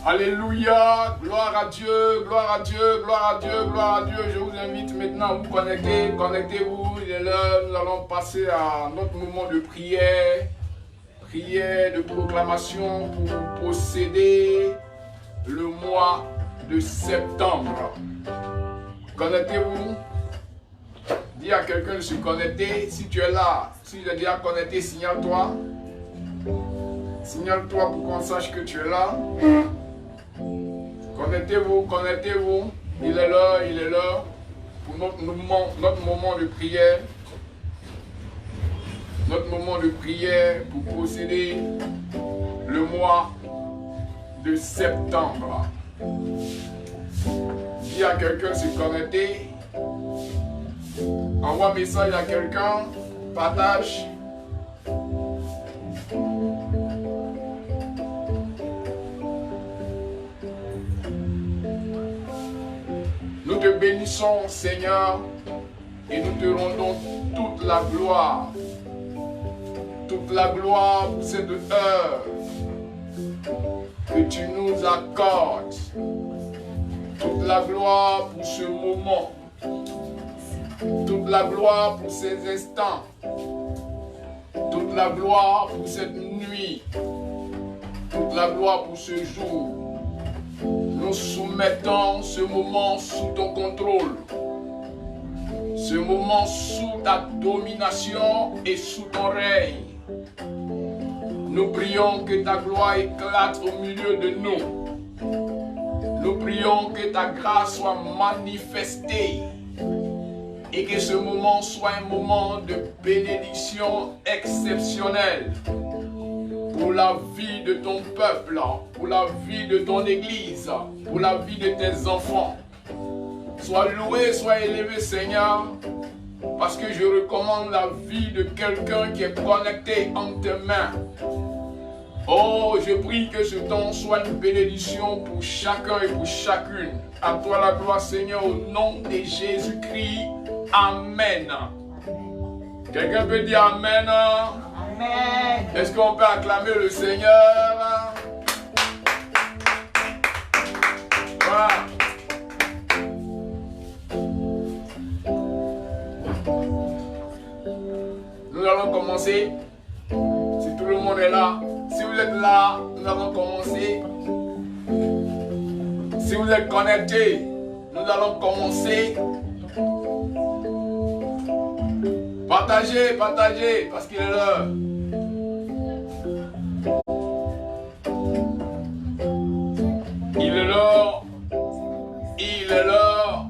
Alléluia, gloire à Dieu, gloire à Dieu, gloire à Dieu, gloire à Dieu. Je vous invite maintenant à vous connecter, connectez-vous, il est l'heure, nous allons passer à notre moment de prière, prière de proclamation pour posséder le mois de septembre. Connectez-vous, dis à quelqu'un de se connecter, si tu es là, si tu es déjà connecté, signale-toi. Signale-toi pour qu'on sache que tu es là. Connectez-vous, connectez-vous. Il est là pour notre moment de prière. Notre moment de prière pour posséder le mois de septembre. Dis à quelqu'un de se connecter. Envoie un message à quelqu'un. Partage. Nous te bénissons, Seigneur, et nous te rendons toute la gloire. Toute la gloire pour cette heure que tu nous accordes. Toute la gloire pour ce moment. Toute la gloire pour ces instants. Toute la gloire pour cette nuit. Toute la gloire pour ce jour. Nous soumettons ce moment sous ton contrôle. Ce moment sous ta domination et sous ton règne. Nous prions que ta gloire éclate au milieu de nous. Nous prions que ta grâce soit manifestée. Et que ce moment soit un moment de bénédiction exceptionnelle. Pour la vie de ton peuple, pour la vie de ton église, pour la vie de tes enfants. Sois loué, sois élevé, Seigneur, parce que je recommande la vie de quelqu'un qui est connecté entre tes mains. Oh, je prie que ce temps soit une bénédiction pour chacun et pour chacune. À toi la gloire, Seigneur, au nom de Jésus-Christ. Amen. Quelqu'un peut dire Amen? Amen. Est-ce qu'on peut acclamer le Seigneur? Voilà. Nous allons commencer. Si tout le monde est là, si vous êtes là, nous allons commencer. Si vous êtes connectés, nous allons commencer. Partagez, partagez, parce qu'il est l'heure. Il est l'heure. Il est l'heure.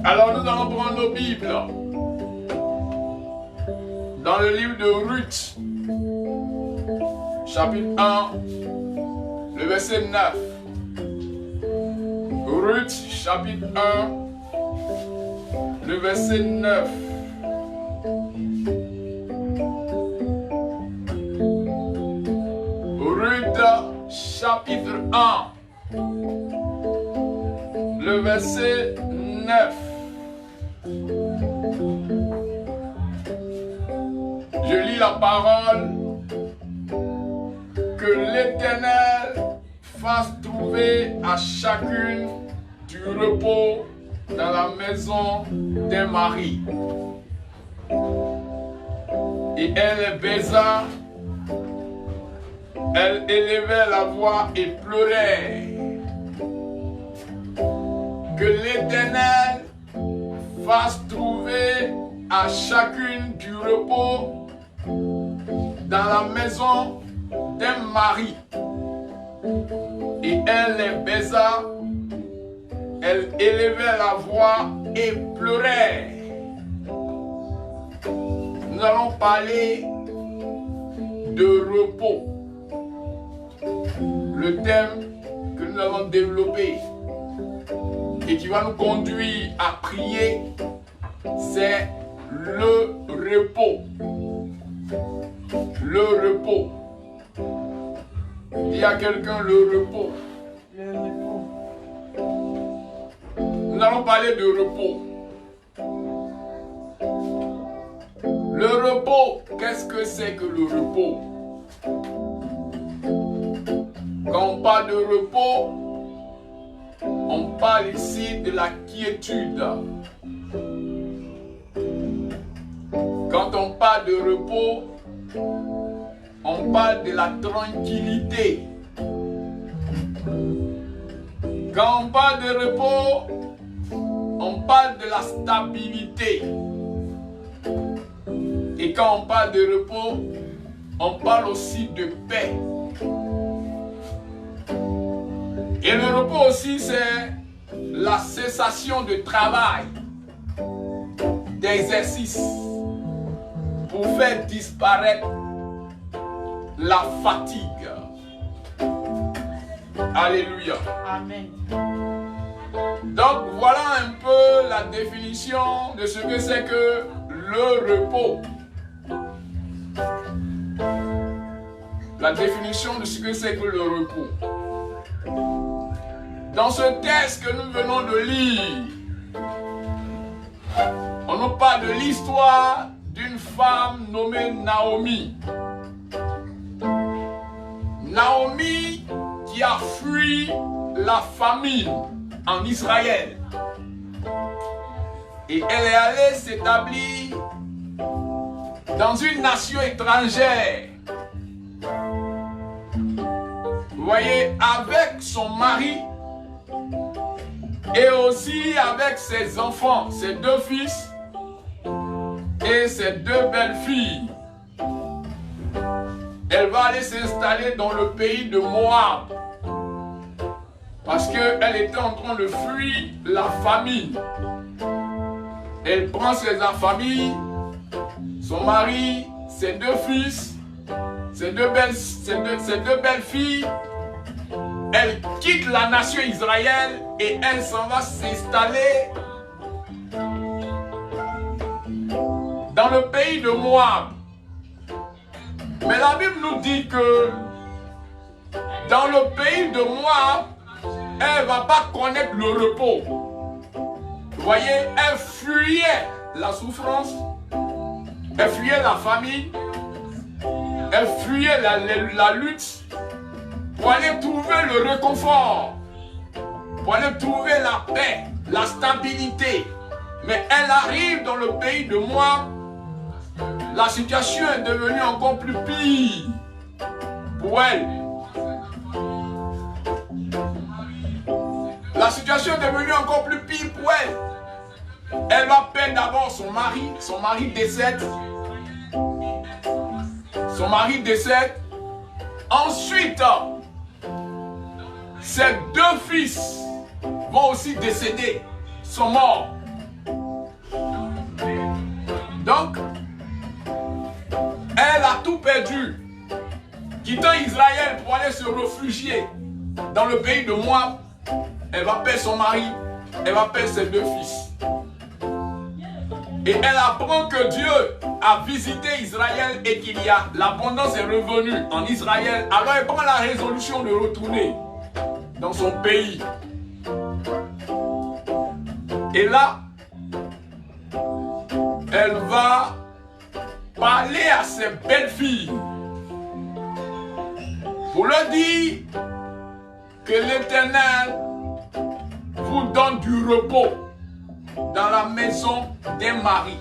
Alors nous allons prendre nos Bibles. Dans le livre de Ruth, chapitre 1, le verset 9. Ruth, chapitre 1, le verset 9. Ruth, chapitre 1, le verset 9. Je lis la parole. Que l'Éternel fasse trouver à chacune du repos dans la maison d'un mari. Et elle baisa, elle élevait la voix et pleurait. Que l'Éternel fasse trouver à chacune du repos dans la maison d'un mari. Et elle les baisa, elle élevait la voix et pleurait. Nous allons parler de repos. Le thème que nous allons développer et qui va nous conduire à prier, c'est le repos. Le repos. Dis à quelqu'un le repos. Le repos. Nous allons parler de repos. Le repos, qu'est-ce que c'est que le repos? Quand on parle de repos, on parle ici de la quiétude. Quand on parle de repos, on parle de la tranquillité. Quand on parle de repos, on parle de la stabilité. Et quand on parle de repos, on parle aussi de paix. Et le repos aussi, c'est la cessation de travail, d'exercice, pour faire disparaître la fatigue. Alléluia. Amen. Donc voilà un peu la définition de ce que c'est que le repos. La définition de ce que c'est que le repos. Dans ce texte que nous venons de lire, on nous parle de l'histoire d'une femme nommée Naomi. Naomi qui a fui la famine en Israël. Et elle est allée s'établir dans une nation étrangère. Vous voyez, avec son mari et aussi avec ses enfants, ses deux fils et ses deux belles filles. Elle va aller s'installer dans le pays de Moab parce qu'elle était en train de fuir la famine. Elle prend ses familles, son mari, ses deux fils, ses deux belles filles. Elle quitte la nation Israël et elle s'en va s'installer dans le pays de Moab. Mais la Bible nous dit que dans le pays de Moab, elle ne va pas connaître le repos. Vous voyez, elle fuyait la souffrance, elle fuyait la famine, elle fuyait la lutte pour aller trouver le réconfort, pour aller trouver la paix, la stabilité. Mais elle arrive dans le pays de Moab, la situation est devenue encore plus pire pour elle. La situation est devenue encore plus pire pour elle. Elle va perdre d'abord son mari décède. Son mari décède. Ensuite, ses deux fils vont aussi décéder, sont morts. Donc, elle a tout perdu. Quittant Israël pour aller se réfugier dans le pays de Moab, elle va perdre son mari, elle va perdre ses deux fils. Et elle apprend que Dieu a visité Israël et qu'il y a l'abondance est revenue en Israël. Alors elle prend la résolution de retourner dans son pays. Et là, elle va parler à ses belles filles pour leur dire que l'Éternel vous donne du repos dans la maison des maris.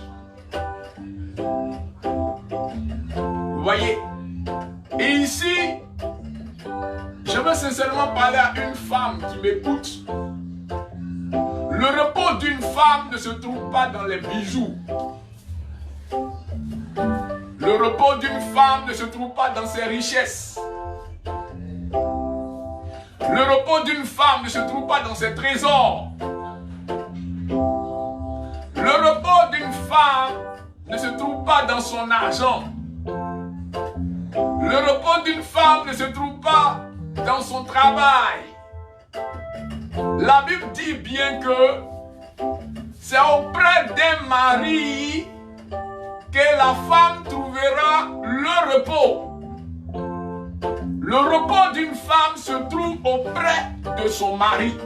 Vous voyez? Et ici, je veux sincèrement parler à une femme qui m'écoute. Le repos d'une femme ne se trouve pas dans les bijoux. Le repos d'une femme ne se trouve pas dans ses richesses. Le repos d'une femme ne se trouve pas dans ses trésors. Le repos d'une femme ne se trouve pas dans son argent. Le repos d'une femme ne se trouve pas dans son travail. La Bible dit bien que c'est auprès d'un mari que la femme trouvera le repos. Le repos d'une femme se trouve auprès de son mari.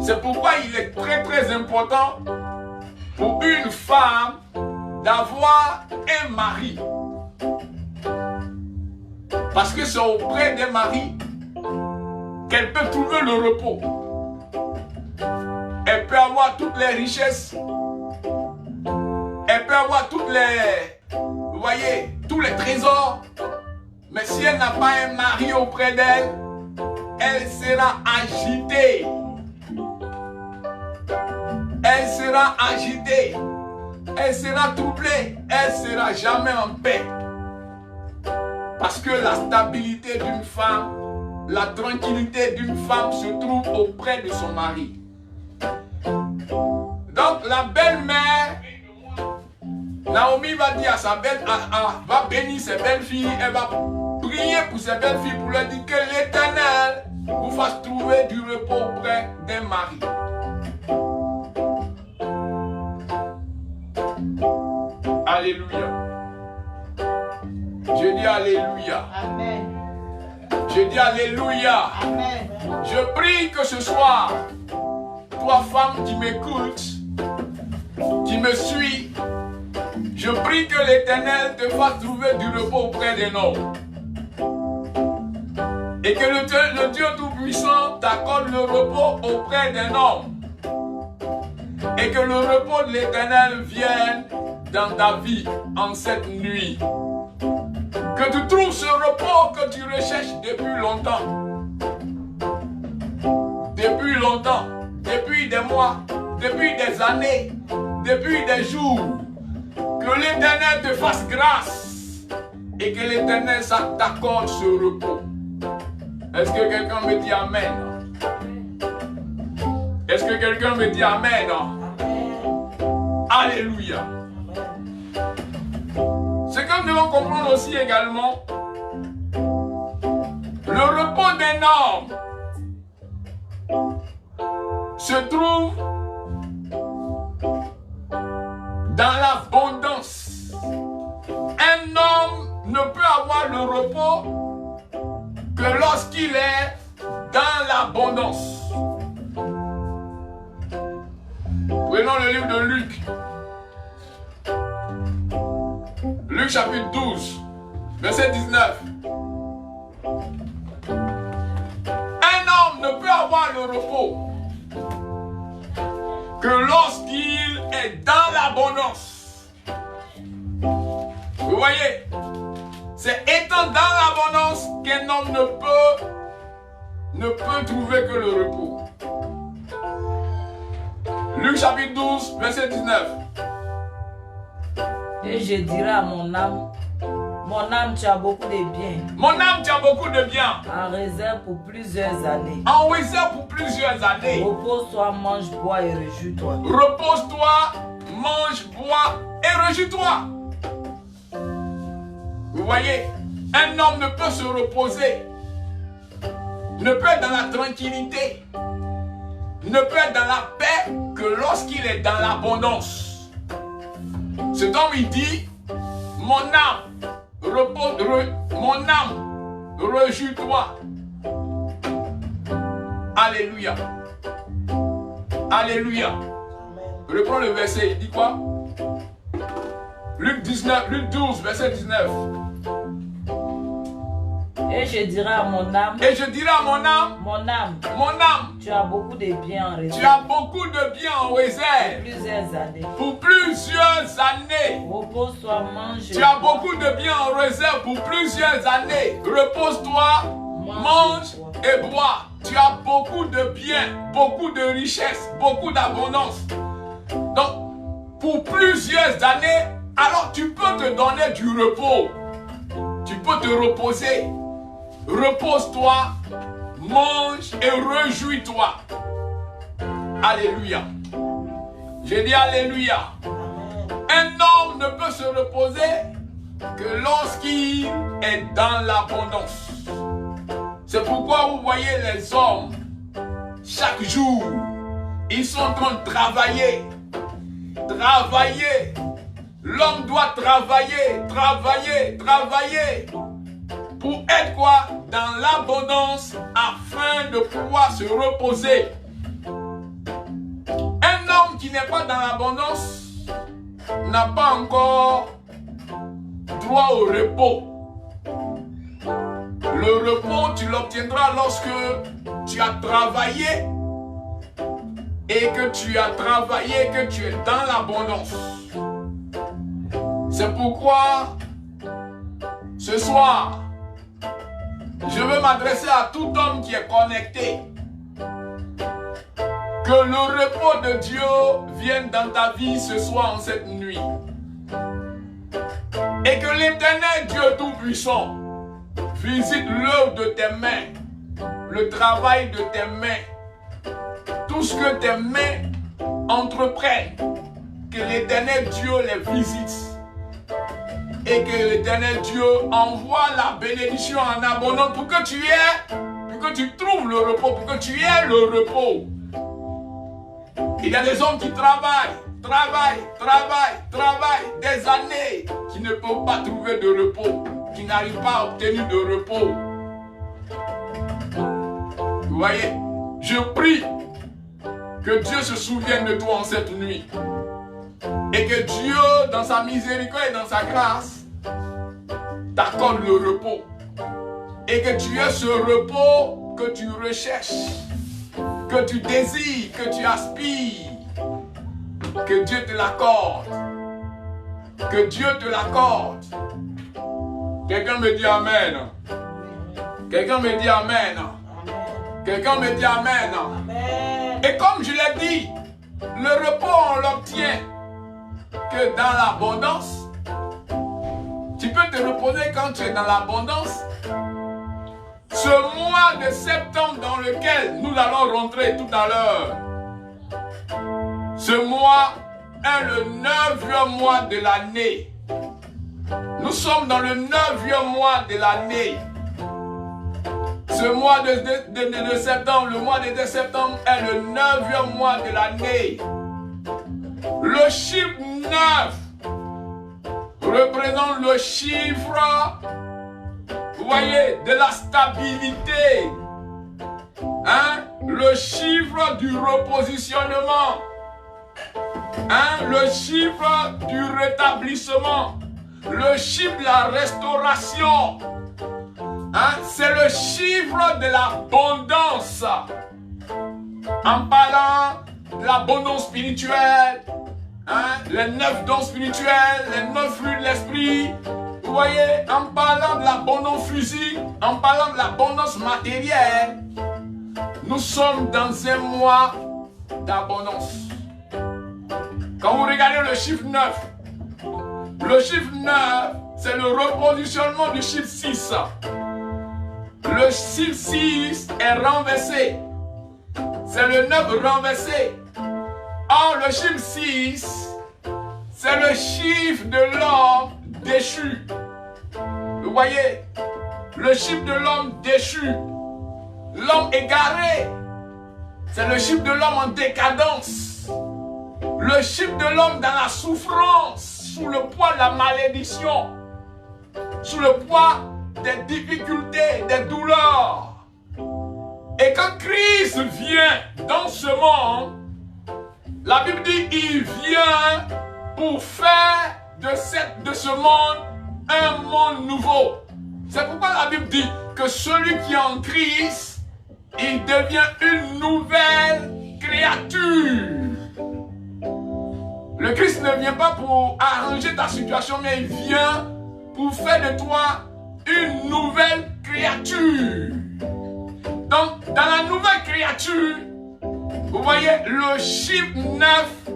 C'est pourquoi il est très très important pour une femme d'avoir un mari. Parce que c'est auprès des maris qu'elle peut trouver le repos. Elle peut avoir toutes les richesses. Elle peut avoir toutes les... Vous voyez, tous les trésors. Mais si elle n'a pas un mari auprès d'elle, elle sera agitée. Elle sera agitée. Elle sera troublée. Elle ne sera jamais en paix. Parce que la stabilité d'une femme, la tranquillité d'une femme se trouve auprès de son mari. Donc la belle-mère, Naomi va dire à sa belle, va bénir ses belles-filles, elle va prier pour ses belles-filles pour leur dire que l'Éternel vous fasse trouver du repos auprès d'un mari. Alléluia. Je dis Alléluia. Amen. Je dis Alléluia. Amen. Je prie que ce soir, toi femme qui m'écoute, qui me suit, je prie que l'Éternel te fasse trouver du repos auprès d'un homme. Et que le Dieu Tout-Puissant t'accorde le repos auprès d'un homme. Et que le repos de l'Éternel vienne dans ta vie en cette nuit. Que tu trouves ce repos que tu recherches depuis longtemps. Depuis longtemps. Depuis des mois. Depuis des années. Depuis des jours. Que l'Éternel te fasse grâce. Et que l'Éternel t'accorde ce repos. Est-ce que quelqu'un me dit Amen? Est-ce que quelqu'un me dit Amen? Alléluia. Ce que nous devons comprendre aussi également, le repos d'un homme se trouve dans l'abondance. Un homme ne peut avoir le repos que lorsqu'il est dans l'abondance. Prenons le livre de Luc. Luc chapitre 12, verset 19. Un homme ne peut avoir le repos que lorsqu'il est dans l'abondance. Vous voyez, c'est étant dans l'abondance qu'un homme ne peut trouver que le repos. Luc chapitre 12, verset 19. Et je dirai à mon âme, tu as beaucoup de biens. Mon âme, tu as beaucoup de biens. En réserve pour plusieurs années. En réserve pour plusieurs années. Repose-toi, mange, bois et réjouis-toi. Repose-toi, mange, bois et réjouis-toi. Vous voyez, un homme ne peut se reposer, ne peut être dans la tranquillité, ne peut être dans la paix que lorsqu'il est dans l'abondance. Cet homme, il dit, mon âme, réjouis-toi. Alléluia. Alléluia. Reprends le verset, il dit quoi? Luc 12, verset 19. Et je dirai à mon âme, mon âme, tu as beaucoup de biens en réserve. Tu as beaucoup de biens en réserve. Pour plusieurs années. Repose-toi, mange. Tu as beaucoup de biens en réserve pour plusieurs années. Repose-toi, mange et bois. Tu as beaucoup de biens, beaucoup de richesses, beaucoup d'abondance. Donc, pour plusieurs années, alors tu peux te donner du repos. Tu peux te reposer. Repose-toi, mange et réjouis-toi. Alléluia. J'ai dit Alléluia. Un homme ne peut se reposer que lorsqu'il est dans l'abondance. C'est pourquoi vous voyez les hommes, chaque jour, ils sont en train de travailler. Travailler. L'homme doit travailler, travailler, travailler. Pour être quoi? Dans l'abondance, afin de pouvoir se reposer. Un homme qui n'est pas dans l'abondance n'a pas encore droit au repos. Le repos, tu l'obtiendras lorsque tu as travaillé et que tu as travaillé, que tu es dans l'abondance. C'est pourquoi, ce soir, je veux m'adresser à tout homme qui est connecté. Que le repos de Dieu vienne dans ta vie ce soir, en cette nuit. Et que l'Éternel Dieu Tout-Puissant visite l'œuvre de tes mains, le travail de tes mains, tout ce que tes mains entreprennent, que l'Éternel Dieu les visite et que l'Éternel Dieu envoie la bénédiction en abondance pour que tu trouves le repos, pour que tu aies le repos. Il y a des hommes qui travaillent des années, qui ne peuvent pas trouver de repos, qui n'arrivent pas à obtenir de repos. Vous voyez, je prie que Dieu se souvienne de toi en cette nuit. Et que Dieu, dans sa miséricorde et dans sa grâce, t'accorde le repos. Et que tu aies ce repos que tu recherches, que tu désires, que tu aspires. Que Dieu te l'accorde. Que Dieu te l'accorde. Quelqu'un me dit Amen. Quelqu'un me dit Amen. Quelqu'un me dit Amen. Amen. Et comme je l'ai dit, le repos on l'obtient que dans l'abondance. Tu peux te reposer quand tu es dans l'abondance. Ce mois de septembre dans lequel nous allons rentrer tout à l'heure. Ce mois est le 9e mois de l'année. Nous sommes dans le 9e mois de l'année. Ce mois de septembre, le mois de septembre est le 9e mois de l'année. Le chiffre 9 représente le chiffre, vous voyez, de la stabilité. Hein? Le chiffre du repositionnement. Hein? Le chiffre du rétablissement. Le chiffre de la restauration. Hein? C'est le chiffre de l'abondance. En parlant de l'abondance spirituelle, hein? Les 9 dons spirituels, les 9 fruits de l'esprit. Vous voyez, en parlant de l'abondance physique, en parlant de l'abondance matérielle, nous sommes dans un mois d'abondance. Quand vous regardez le chiffre 9, le chiffre 9, c'est le repositionnement du chiffre 6. Le chiffre 6 est renversé. C'est le 9 renversé. Or, le chiffre 6, c'est le chiffre de l'homme déchu. Vous voyez, le chiffre de l'homme déchu, l'homme égaré, c'est le chiffre de l'homme en décadence, le chiffre de l'homme dans la souffrance, sous le poids de la malédiction, sous le poids des difficultés, des douleurs. Et quand Christ vient dans ce monde, la Bible dit il vient pour faire de ce monde un monde nouveau. C'est pourquoi la Bible dit que celui qui est en Christ, il devient une nouvelle créature. Le Christ ne vient pas pour arranger ta situation, mais il vient pour faire de toi une nouvelle créature. Donc, dans la nouvelle créature, vous voyez, le chiffre 9,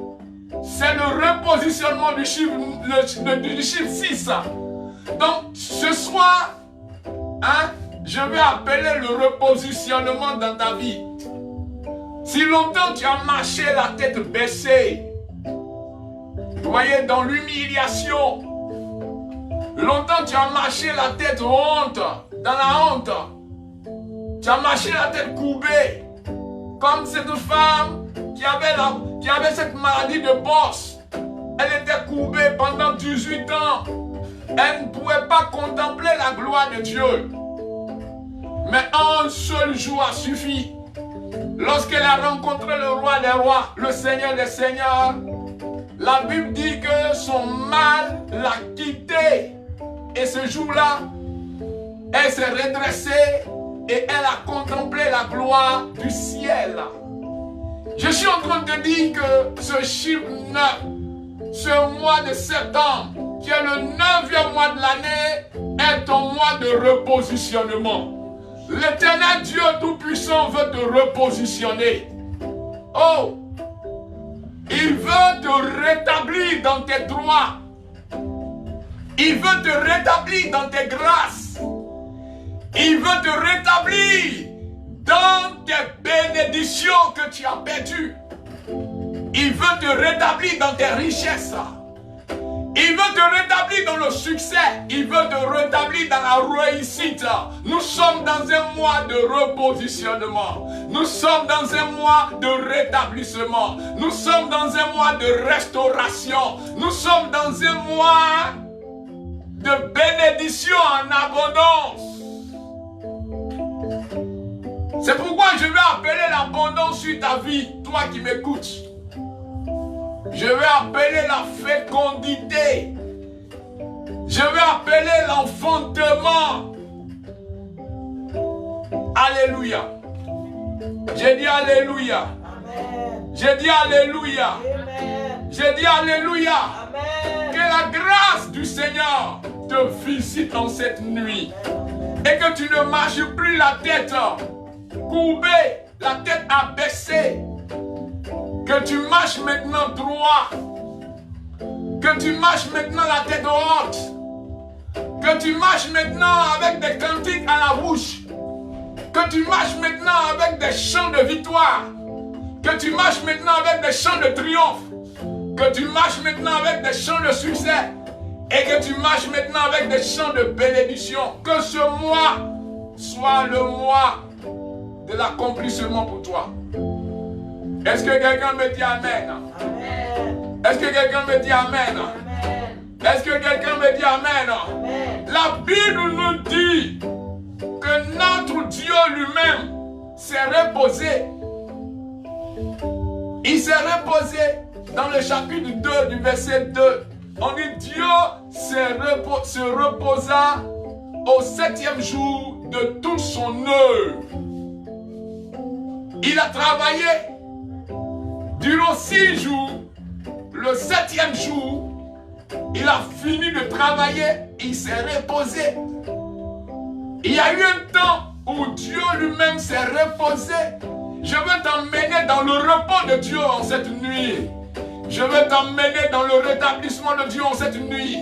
c'est le repositionnement du chiffre 6. Donc, ce soir, hein, je vais appeler le repositionnement dans ta vie. Si longtemps tu as marché la tête baissée, vous voyez, dans l'humiliation, longtemps tu as marché la tête honte, dans la honte, tu as marché la tête courbée, comme cette femme qui avait cette maladie de bosse. Elle était courbée pendant 18 ans. Elle ne pouvait pas contempler la gloire de Dieu. Mais un seul jour a suffi. Lorsqu'elle a rencontré le roi des rois, le Seigneur des seigneurs, la Bible dit que son mal l'a quitté. Et ce jour-là, Elle s'est redressée et elle a contemplé la gloire du ciel. Je suis en train de dire que ce chiffre 9, ce mois de septembre, qui est le 9e mois de l'année, est un mois de repositionnement. L'Éternel Dieu Tout-Puissant veut te repositionner. Oh! Il veut te rétablir dans tes droits. Il veut te rétablir dans tes grâces. Il veut te rétablir dans tes bénédictions que tu as perdues. Il veut te rétablir dans tes richesses. Il veut te rétablir dans le succès. Il veut te rétablir dans la réussite. Nous sommes dans un mois de repositionnement. Nous sommes dans un mois de rétablissement. Nous sommes dans un mois de restauration. Nous sommes dans un mois de bénédiction en abondance. C'est pourquoi je vais appeler l'abondance sur ta vie, toi qui m'écoutes. Je vais appeler la fécondité. Je vais appeler l'enfantement. Alléluia. J'ai dit Alléluia. Amen. J'ai dit Alléluia. Amen. J'ai dit Alléluia. Amen. Que la grâce du Seigneur te visite en cette nuit. Et que tu ne marches plus la tête courbée, la tête abaissée. Que tu marches maintenant droit. Que tu marches maintenant la tête haute. Que tu marches maintenant avec des cantiques à la bouche. Que tu marches maintenant avec des chants de victoire. Que tu marches maintenant avec des chants de triomphe. Que tu marches maintenant avec des chants de succès. Et que tu marches maintenant avec des chants de bénédiction. Que ce mois soit le mois de l'accomplissement pour toi. Est-ce que quelqu'un me dit Amen? Amen. Est-ce que quelqu'un me dit Amen? Amen. Est-ce que quelqu'un me dit Amen? Amen. La Bible nous dit que notre Dieu lui-même s'est reposé. Il s'est reposé dans le chapitre 2 du verset 2. On dit Dieu se reposa au 7e jour de toute son œuvre. Il a travaillé durant 6 jours. Le 7e jour, il a fini de travailler. Il s'est reposé. Il y a eu un temps où Dieu lui-même s'est reposé. Je veux t'emmener dans le repos de Dieu en cette nuit. Je veux t'emmener dans le rétablissement de Dieu en cette nuit.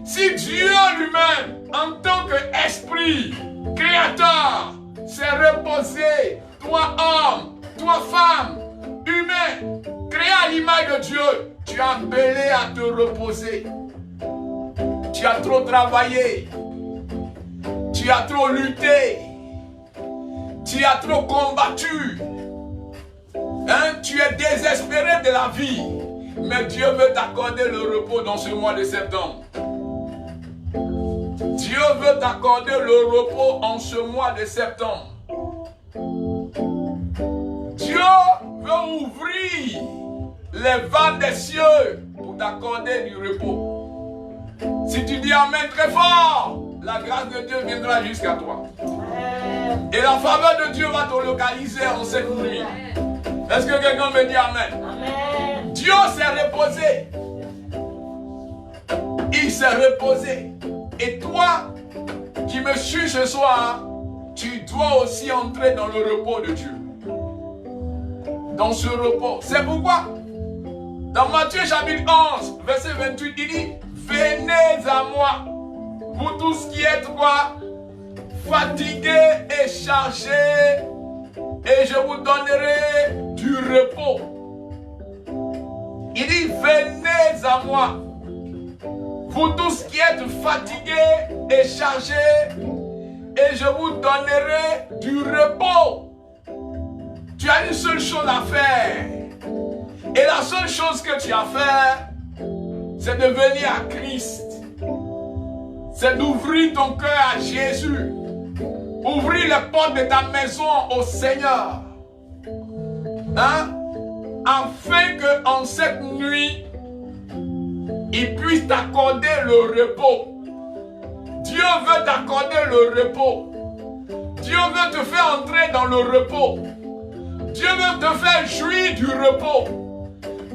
Si Dieu lui-même, en tant qu'esprit créateur, s'est reposé, toi homme, toi femme, humain, créé à l'image de Dieu, tu es appelé à te reposer. Tu as trop travaillé. Tu as trop lutté. Tu as trop combattu. Hein? Tu es désespéré de la vie. Mais Dieu veut t'accorder le repos dans ce mois de septembre. Dieu veut t'accorder le repos en ce mois de septembre. Dieu veut ouvrir les vannes des cieux pour t'accorder du repos. Si tu dis Amen très fort, la grâce de Dieu viendra jusqu'à toi. Amen. Et la faveur de Dieu va te localiser en cette nuit. Est-ce que quelqu'un me dit Amen? Amen. Dieu s'est reposé. Il s'est reposé. Et toi qui me suis ce soir, tu dois aussi entrer dans le repos de Dieu. Dans ce repos. C'est pourquoi, dans Matthieu chapitre 11, verset 28, il dit, venez à moi, vous tous qui êtes quoi? Fatigués et chargés, et je vous donnerai du repos. Il dit, venez à moi, vous tous qui êtes fatigués et chargés, et je vous donnerai du repos. Tu as une seule chose à faire. Et la seule chose que tu as à faire, c'est de venir à Christ. C'est d'ouvrir ton cœur à Jésus. Ouvrir les portes de ta maison au Seigneur. Hein? Afin qu'en cette nuit, il puisse t'accorder le repos. Dieu veut t'accorder le repos. Dieu veut te faire entrer dans le repos. Dieu veut te faire jouir du repos.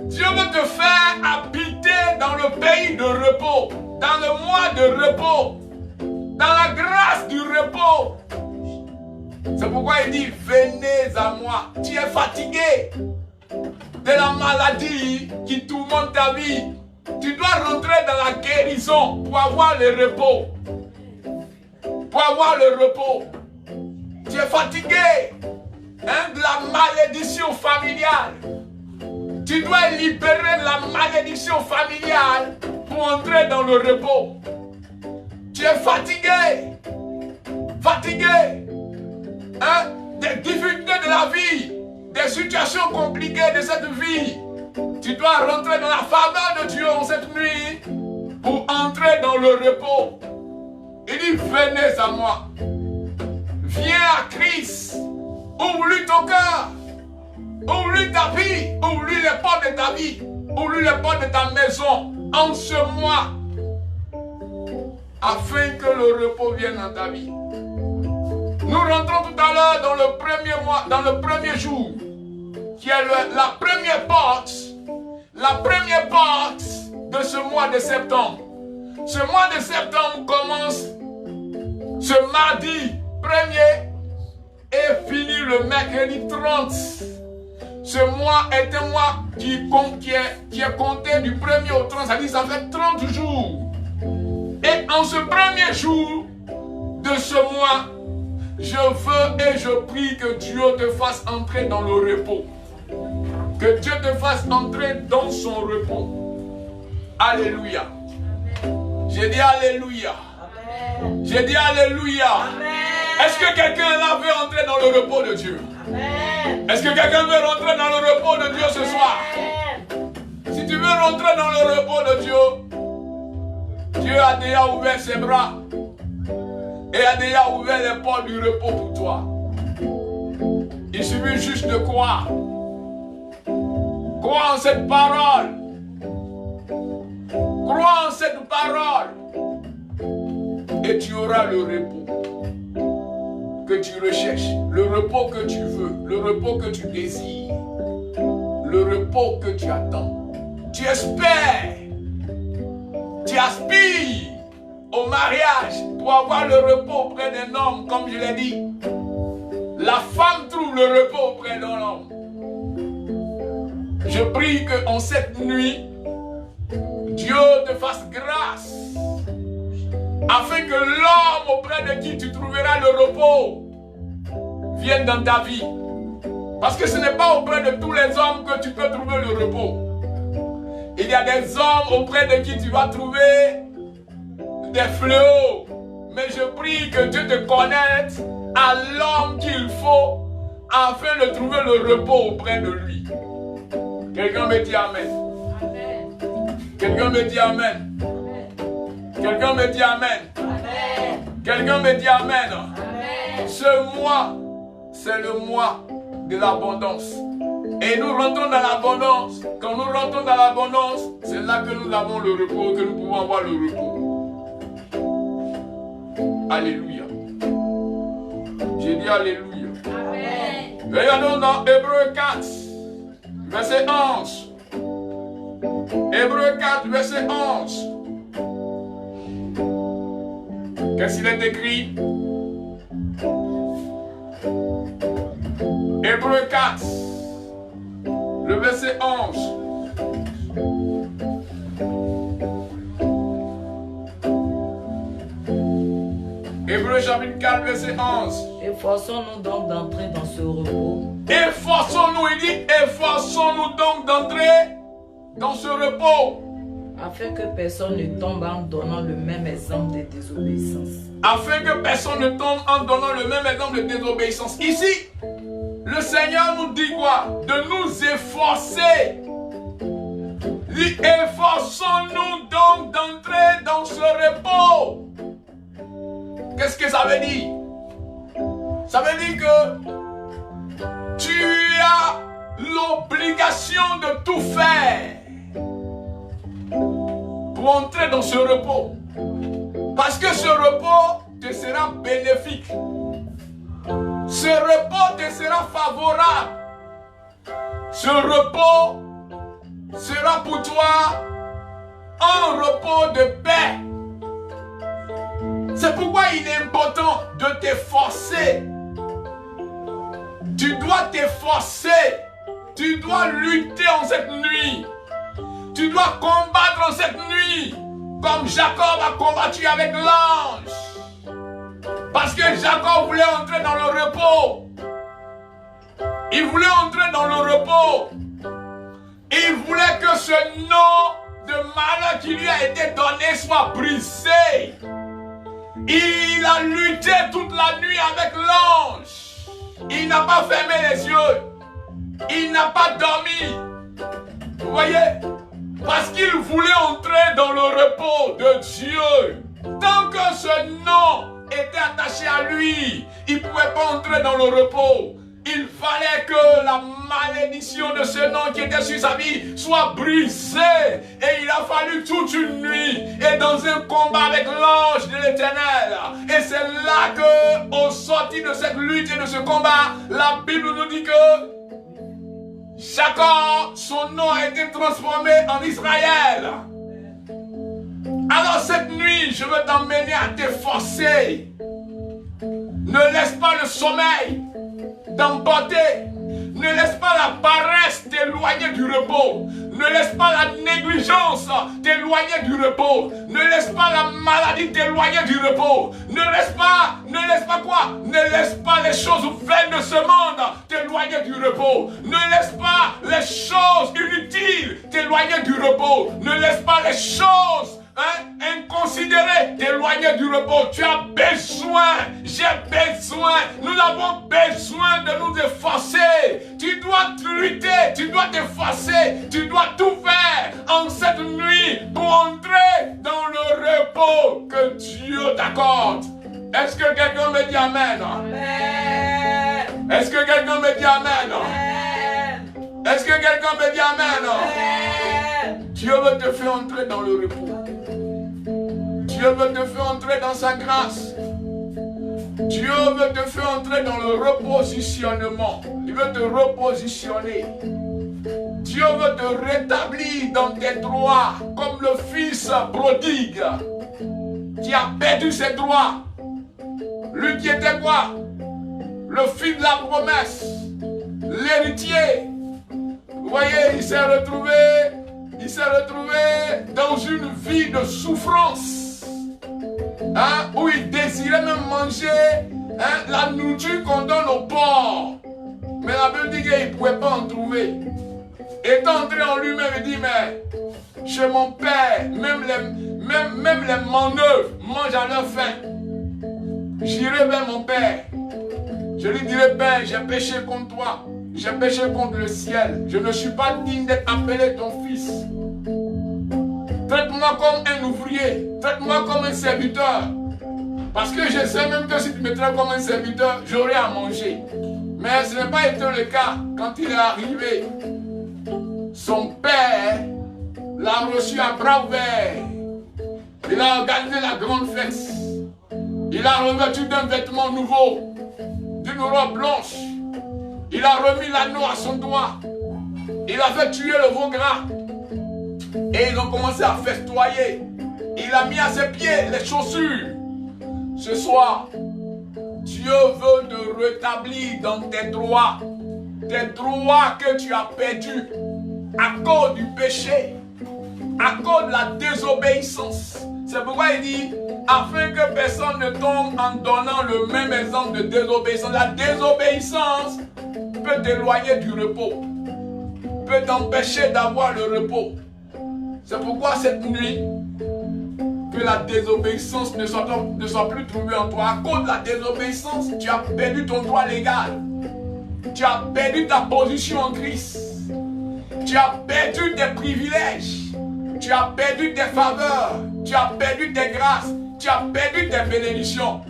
Dieu veut te faire habiter dans le pays de repos, dans le mois de repos, dans la grâce du repos. C'est pourquoi il dit, venez à moi. Tu es fatigué de la maladie qui tourmente ta vie. Tu dois rentrer dans la guérison pour avoir le repos. Pour avoir le repos. Tu es fatigué de la malédiction familiale. Tu dois libérer la malédiction familiale pour entrer dans le repos. Tu es fatigué. Fatigué. Des difficultés de la vie. Des situations compliquées de cette vie. Tu dois rentrer dans la faveur de Dieu en cette nuit pour entrer dans le repos. Il dit, venez à moi. Viens à Christ. Ouvre-lui ton cœur. Ouvre-lui ta vie. Ouvre-lui les portes de ta vie. Ouvre-lui les portes de ta maison en ce mois. Afin que le repos vienne dans ta vie. Nous rentrons tout à l'heure dans le premier mois, dans le premier jour, qui est la première porte de ce mois de septembre. Ce mois de septembre commence ce mardi 1er et finit le mercredi 30. Ce mois est un mois qui est compté du 1er au 30, c'est-à-dire ça fait 30 jours. Et en ce premier jour de ce mois, je veux et je prie que Dieu te fasse entrer dans le repos. Que Dieu te fasse entrer dans son repos. Alléluia. J'ai dit Alléluia. Amen. J'ai dit Alléluia. Est-ce que quelqu'un là veut entrer dans le repos de Dieu? Est-ce que quelqu'un veut rentrer dans le repos de Dieu ce soir? Si tu veux rentrer dans le repos de Dieu, Dieu a déjà ouvert ses bras et a déjà ouvert les portes du repos pour toi. Il suffit juste de croire. Crois en cette parole. Crois en cette parole. Et tu auras le repos que tu recherches, le repos que tu veux, le repos que tu désires, le repos que tu attends. Tu espères, tu aspires au mariage pour avoir le repos auprès d'un homme, comme je l'ai dit. La femme trouve le repos auprès d'un homme. Je prie qu'en cette nuit, Dieu te fasse grâce afin que l'homme auprès de qui tu trouveras le repos vienne dans ta vie. Parce que ce n'est pas auprès de tous les hommes que tu peux trouver le repos. Il y a des hommes auprès de qui tu vas trouver des fléaux. Mais je prie que Dieu te connecte à l'homme qu'il faut afin de trouver le repos auprès de lui. Quelqu'un me dit Amen. Amen. Quelqu'un me dit Amen. Amen. Quelqu'un me dit Amen. Amen. Quelqu'un me dit Amen. Amen. Ce mois, c'est le mois de l'abondance. Et nous rentrons dans l'abondance. Quand nous rentrons dans l'abondance, c'est là que nous avons le repos, que nous pouvons avoir le repos. Alléluia. J'ai dit Alléluia. Amen. Regardons dans Hébreux 4, verset 11. Hébreux 4, verset 11. Qu'est-ce qu'il est écrit? Hébreux 4, le verset 11. Hébreux chapitre 4, verset 11. Efforçons-nous donc d'entrer dans ce repos. Efforçons-nous, il dit, efforçons-nous donc d'entrer dans ce repos. Afin que personne ne tombe en donnant le même exemple de désobéissance. Afin que personne ne tombe en donnant le même exemple de désobéissance. Ici, le Seigneur nous dit quoi? De nous efforcer. Efforçons-nous donc d'entrer dans ce repos. Qu'est-ce que ça veut dire? Ça veut dire que tu as l'obligation de tout faire pour entrer dans ce repos. Parce que ce repos te sera bénéfique. Ce repos te sera favorable. Ce repos sera pour toi un repos de paix. C'est pourquoi il est important de t'efforcer. Tu dois t'efforcer. Tu dois lutter en cette nuit. Tu dois combattre en cette nuit. Comme Jacob a combattu avec l'ange. Parce que Jacob voulait entrer dans le repos. Il voulait entrer dans le repos. Il voulait que ce nom de malheur qui lui a été donné soit brisé. Il a lutté toute la nuit avec l'ange. Il n'a pas fermé les yeux. Il n'a pas dormi. Vous voyez? Parce qu'il voulait entrer dans le repos de Dieu. Tant que ce nom était attaché à lui, il ne pouvait pas entrer dans le repos. Il fallait que la malédiction de ce nom qui était sur sa vie soit brisée. Et il a fallu toute une nuit et dans un combat avec l'ange de l'Éternel. Et c'est là que, au sortir de cette lutte et de ce combat, la Bible nous dit que Jacob, son nom a été transformé en Israël. Alors cette nuit, je veux t'emmener à t'efforcer. Ne laisse pas le sommeil t'emporter. Ne laisse pas la paresse t'éloigner du repos. Ne laisse pas la négligence t'éloigner du repos. Ne laisse pas la maladie t'éloigner du repos. Ne laisse pas quoi? Ne laisse pas les choses vaines de ce monde t'éloigner du repos. Ne laisse pas les choses inutiles t'éloigner du repos. Ne laisse pas les choses inconsidéré, t'éloigner du repos. Tu as besoin, j'ai besoin, nous avons besoin de nous efforcer. Tu dois lutter, tu dois t'efforcer, tu dois tout faire en cette nuit pour entrer dans le repos que Dieu t'accorde. Est-ce que quelqu'un me dit Amen? Amen. Est-ce que quelqu'un me dit Amen? Amen. Est-ce que quelqu'un me dit Amen? Amen. Dieu veut te faire entrer dans le repos. Dieu veut te faire entrer dans sa grâce. Dieu veut te faire entrer dans le repositionnement. Il veut te repositionner. Dieu veut te rétablir dans tes droits comme le fils prodigue qui a perdu ses droits. Lui qui était quoi? Le fils de la promesse, l'héritier. Vous voyez, il s'est retrouvé dans une vie de souffrance. Où il désirait même manger la nourriture qu'on donne au porc. Mais la Bible dit qu'il ne pouvait pas en trouver. Étant entré en lui-même, il dit, mais chez mon père, même les manœuvres mangent à leur faim. J'irai vers mon père. Je lui dirai, Père, j'ai péché contre toi. J'ai péché contre le ciel. Je ne suis pas digne d'être appelé ton fils. Traite-moi comme un ouvrier. Traite-moi comme un serviteur. Parce que je sais même que si tu me traites comme un serviteur, j'aurai à manger. Mais ce n'est pas été le cas. Quand il est arrivé, son père l'a reçu à bras ouverts. Il a organisé la grande fête. Il a revêtu d'un vêtement nouveau, d'une robe blanche. Il a remis l'anneau à son doigt. Il a fait tuer le veau gras. Et ils ont commencé à festoyer. Il a mis à ses pieds les chaussures. Ce soir, Dieu veut te rétablir dans tes droits que tu as perdus à cause du péché, à cause de la désobéissance. C'est pourquoi il dit, afin que personne ne tombe en donnant le même exemple de désobéissance. La désobéissance peut t'éloigner du repos, peut t'empêcher d'avoir le repos. C'est pourquoi cette nuit, que la désobéissance ne soit plus trouvée en toi. À cause de la désobéissance, tu as perdu ton droit légal. Tu as perdu ta position en Christ. Tu as perdu tes privilèges. Tu as perdu tes faveurs. Tu as perdu tes grâces. Tu as perdu tes bénédictions.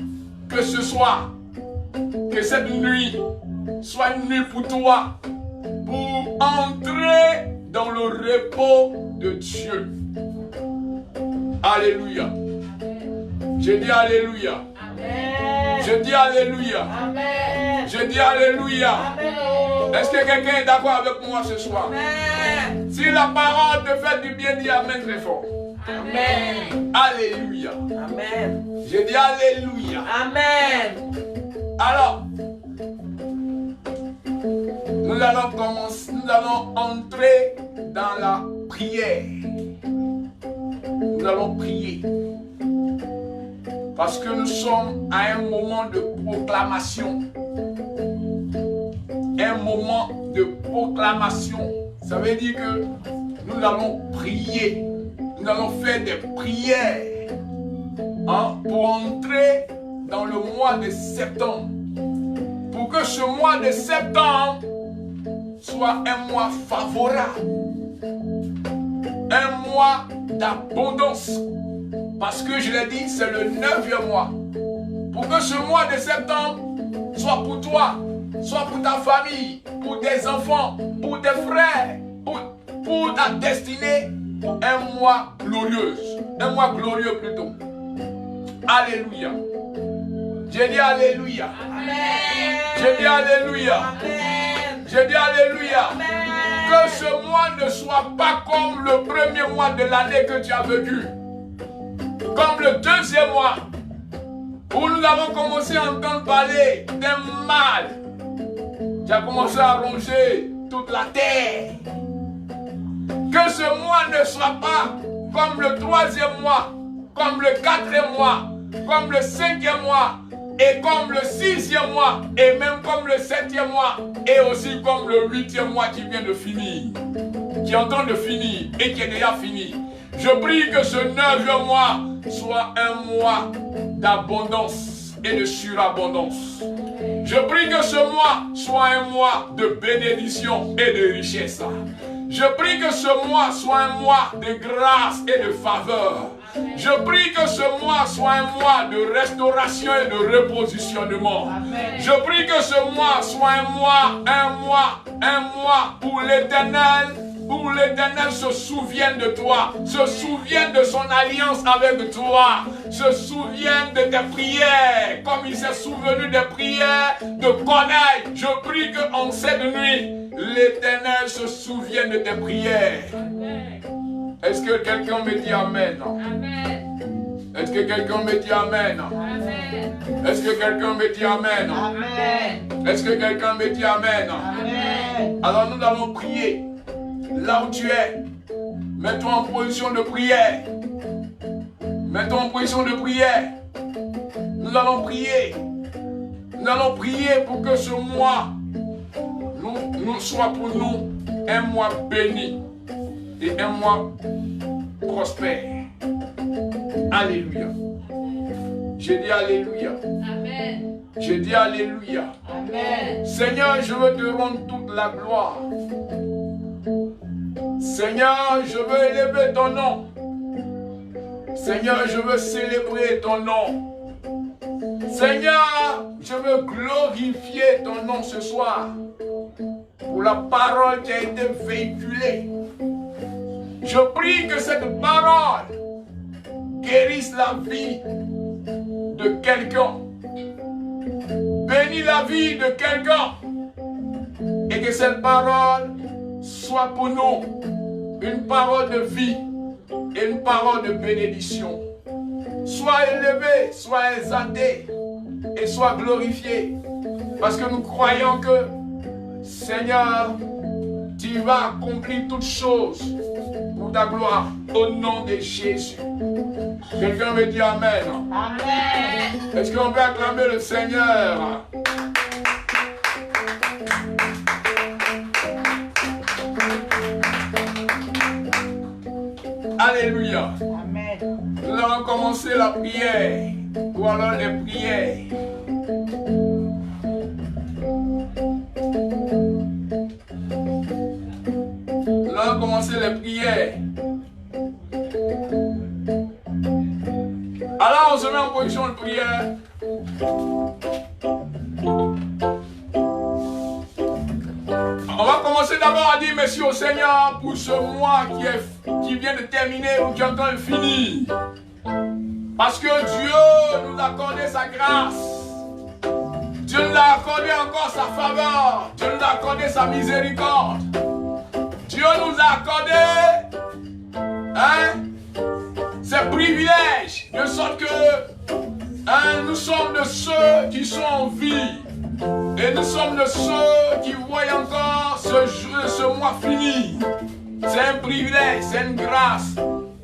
Que ce soit, que cette nuit soit une nuit pour toi, pour entrer dans le repos de Dieu. Alléluia. Je dis Alléluia. Amen. Je dis Alléluia. Amen. Je dis Alléluia. Amen. Est-ce que quelqu'un est d'accord avec moi ce soir? Amen. Si la parole te fait du bien, dis Amen très fort. Amen. Alléluia. Amen. Je dis Alléluia. Amen. Alors, nous allons commencer, nous allons entrer dans la prière. Nous allons prier. Parce que nous sommes à un moment de proclamation. Un moment de proclamation. Ça veut dire que nous allons prier. Nous allons faire des prières pour entrer dans le mois de septembre. Pour que ce mois de septembre soit un mois favorable. Un mois d'abondance. Parce que je l'ai dit, c'est le 9e mois. Pour que ce mois de septembre soit pour toi, soit pour ta famille, pour tes enfants, pour tes frères, pour ta destinée, un mois glorieux. Un mois glorieux plutôt. Alléluia. J'ai dit Alléluia. Amen. J'ai dit Alléluia. Amen. J'ai dit Alléluia. Amen. Que ce mois ne soit pas comme le premier mois de l'année que tu as vécu. Comme le 2e mois, où nous avons commencé à entendre parler d'un mal qui a commencé à ronger toute la terre. Que ce mois ne soit pas comme le 3e mois, comme le 4e mois, comme le 5e mois, et comme le 6e mois, et même comme le 7e mois, et aussi comme le 8e mois qui vient de finir, qui est en train de finir et qui est déjà fini. Je prie que ce 9e mois soit un mois d'abondance et de surabondance. Je prie que ce mois soit un mois de bénédiction et de richesse. Je prie que ce mois soit un mois de grâce et de faveur. Je prie que ce mois soit un mois de restauration et de repositionnement. Amen. Je prie que ce mois soit un mois où l'Éternel se souvienne de toi, se souvienne de son alliance avec toi, se souvienne de tes prières, comme il s'est souvenu des prières de Corneille. Je prie qu'en cette nuit, l'Éternel se souvienne de tes prières. Est-ce que quelqu'un me dit Amen? Amen. Est-ce que quelqu'un me dit Amen? Amen. Est-ce que quelqu'un me dit Amen? Amen. Est-ce que quelqu'un me dit Amen? Amen. Alors nous allons prier. Là où tu es, mets-toi en position de prière. Mets-toi en position de prière. Nous allons prier. Nous allons prier pour que ce mois nous soit pour nous un mois béni et un mois prospère. Alléluia. J'ai dit Alléluia. Amen. J'ai dit Alléluia. Amen. Seigneur, je veux te rendre toute la gloire. Seigneur, je veux élever ton nom. Seigneur, je veux célébrer ton nom. Seigneur, je veux glorifier ton nom ce soir pour la parole qui a été véhiculée. Je prie que cette parole guérisse la vie de quelqu'un. Bénis la vie de quelqu'un. Et que cette parole soit pour nous une parole de vie et une parole de bénédiction. Sois élevé, sois exalté et sois glorifié. Parce que nous croyons que, Seigneur, tu vas accomplir toutes choses pour ta gloire au nom de Jésus. Quelqu'un me dit Amen. Amen. Est-ce qu'on peut acclamer le Seigneur? Alléluia. Amen. Nous allons commencer la prière, ou alors les prières. Nous allons commencer les prières. Alors on se met en position de prière. On va commencer d'abord à dire merci au Seigneur pour ce mois qui vient de terminer ou qui est en train de finir. Parce que Dieu nous a accordé sa grâce. Dieu nous a accordé encore sa faveur. Dieu nous a accordé sa miséricorde. Dieu nous a accordé ses privilèges. De sorte que nous sommes de ceux qui sont en vie. Et nous sommes de ceux qui voient encore ce mois fini. C'est un privilège, c'est une grâce.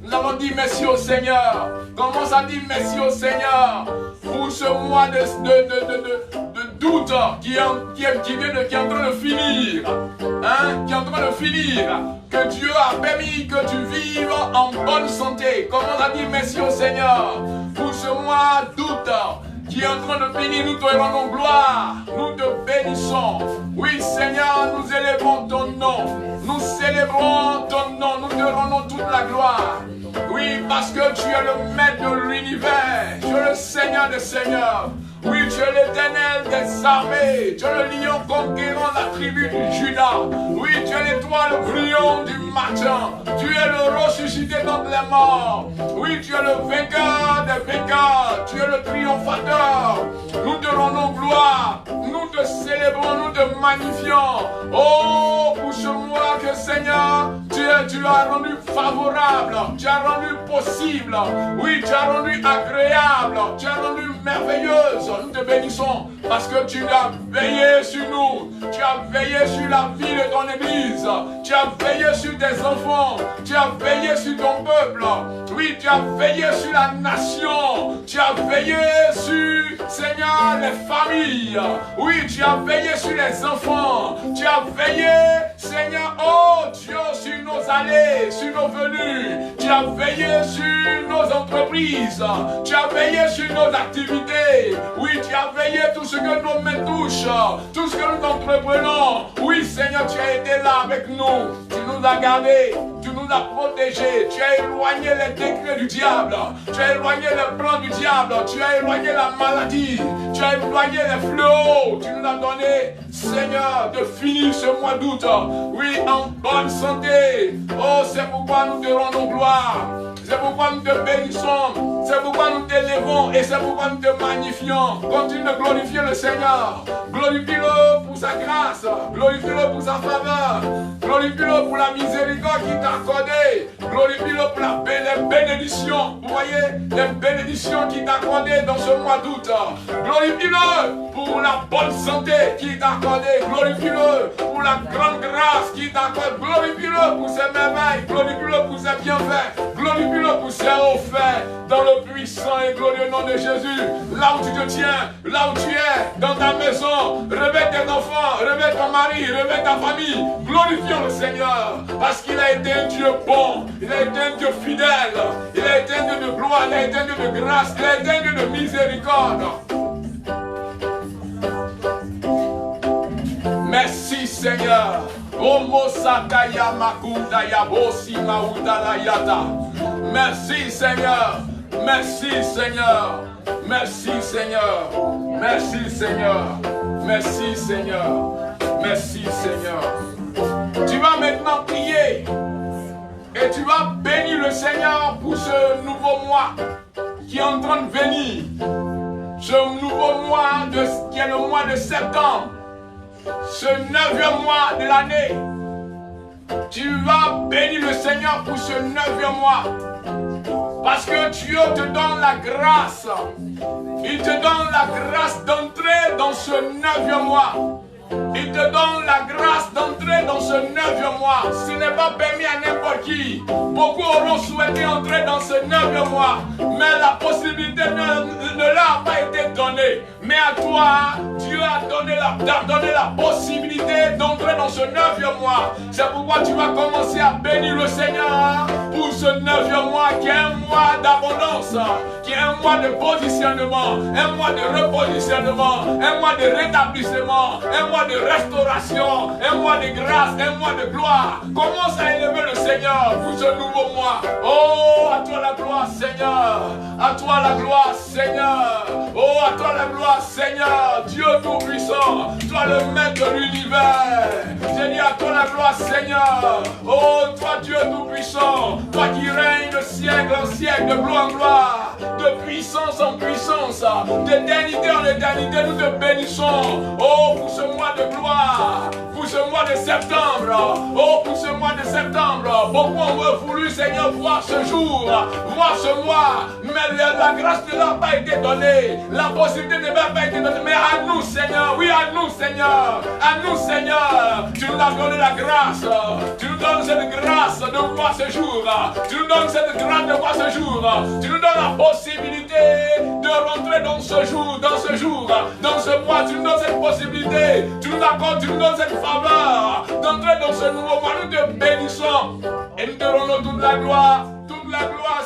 Nous avons dit merci au Seigneur. Commence à dire merci au Seigneur pour ce mois de doute qui est en train de finir. Qui est en train de finir. Que Dieu a permis que tu vives en bonne santé. Commence à dire merci au Seigneur pour ce mois d'août qui est en train de finir. Nous te rendons gloire. Nous te bénissons. Oui, Seigneur, nous élevons ton nom. Nous célébrons ton nom. Nous te rendons toute la gloire. Oui, parce que tu es le maître de l'univers. Tu es le Seigneur des seigneurs. Oui, tu es l'Éternel des armées. Tu es le lion conquérant la tribu du Juda. Oui, tu es l'étoile brillante du matin. Tu es le ressuscité d'entre les morts. Oui, tu es le vainqueur des vainqueurs. Tu es le triomphateur. Nous te rendons gloire. Nous te célébrons, nous te magnifions. Oh, pour ce mois que Seigneur, tu as rendu favorable. Tu as rendu possible. Oui, tu as rendu agréable. Tu as rendu merveilleuse. Nous te bénissons parce que tu as veillé sur nous. Tu as veillé sur la vie de ton église. Tu as veillé sur tes enfants. Tu as veillé sur ton peuple. Oui, tu as veillé sur la nation. Tu as veillé sur, Seigneur, les familles. Oui, tu as veillé sur les enfants. Tu as veillé, Seigneur, oh Dieu, sur nos allées, sur nos venues. Tu as veillé sur nos entreprises. Tu as veillé sur nos activités. Oui, tu as veillé tout ce que nos mains touchent, tout ce que nous entreprenons. Oui, Seigneur, tu as été là avec nous. Tu nous as gardés, tu nous as protégés. Tu as éloigné les décrets du diable. Tu as éloigné les plans du diable. Tu as éloigné la maladie. Tu as éloigné les fléaux. Tu nous as donné, Seigneur, de finir ce mois d'août. Oui, en bonne santé. Oh, c'est pourquoi nous te rendons gloire. C'est pourquoi nous te bénissons. C'est pourquoi nous t'élevons et c'est pourquoi nous te magnifions. Continue de glorifier le Seigneur. Glorifie-le pour sa grâce. Glorifie-le pour sa faveur. Glorifie-le pour la miséricorde qu'il t'a accordée. Glorifie-le pour les bénédictions. Vous voyez, les bénédictions qu'il t'a accordées dans ce mois d'août. Glorifie-le pour la bonne santé qu'il t'a accordée. Glorifie-le pour la grande grâce qu'il t'a accordée. Glorifie-le pour ses merveilles. Glorifie-le pour ses bienfaits. Glorifie-le pour ses hauts faits. Dans le puissant et glorieux nom de Jésus. Là où tu te tiens, là où tu es, dans ta maison, réveille tes enfants, réveille ton mari, réveille ta famille. Glorifions le Seigneur. Parce qu'il a été un Dieu bon. Il a été un Dieu fidèle. Il a été un Dieu de gloire. Il a été un Dieu de grâce. Il a été un Dieu de miséricorde. Merci Seigneur. Merci Seigneur. Merci Seigneur. Merci Seigneur. Merci Seigneur. Merci Seigneur. Merci Seigneur. Tu vas maintenant prier et tu vas bénir le Seigneur pour ce nouveau mois qui est en train de venir. Ce nouveau mois qui est le mois de septembre. Ce 9e mois de l'année. Tu vas bénir le Seigneur pour ce 9e mois. Parce que Dieu te donne la grâce. Il te donne la grâce d'entrer dans ce 9e mois. Il te donne la grâce d'entrer dans ce 9e mois. Ce n'est pas permis à n'importe qui. Beaucoup auront souhaité entrer dans ce 9e mois. Mais la possibilité ne leur a pas été donnée. Mais à toi, Dieu a donné la possibilité d'entrer dans ce 9e mois. C'est pourquoi tu vas commencer à bénir le Seigneur pour ce 9e mois qui est un mois d'abondance, qui est un mois de positionnement, un mois de repositionnement, un mois de rétablissement, un mois de restauration, un mois de grâce, un mois de gloire. Commence à élever le Seigneur pour ce nouveau mois. Oh, à toi la gloire, Seigneur. À toi la gloire, Seigneur. Oh, à toi la gloire, Seigneur. Dieu tout-puissant. Toi le maître de l'univers. J'ai dit à toi la gloire, Seigneur. Oh, toi Dieu tout-puissant. Toi qui règnes de siècle en siècle, de gloire en gloire. Depuis puissance, d'éternité en éternité, nous te bénissons. Oh, pour ce mois de gloire, pour ce mois de septembre, oh, pour ce mois de septembre, beaucoup ont voulu, Seigneur, voir ce jour, voir ce mois, mais la grâce ne leur a pas été donnée, la possibilité ne leur a pas été donnée, mais à nous, Seigneur, oui, à nous, Seigneur, tu nous as donné la grâce, tu nous donnes cette grâce de voir ce jour, tu nous donnes cette grâce de voir ce jour, tu nous donnes la possibilité de rentrer dans ce jour, dans ce mois, tu nous donnes cette possibilité, tu nous accordes, tu nous donnes cette faveur d'entrer dans ce nouveau mois. Nous te bénissons et nous te rendons toute la gloire,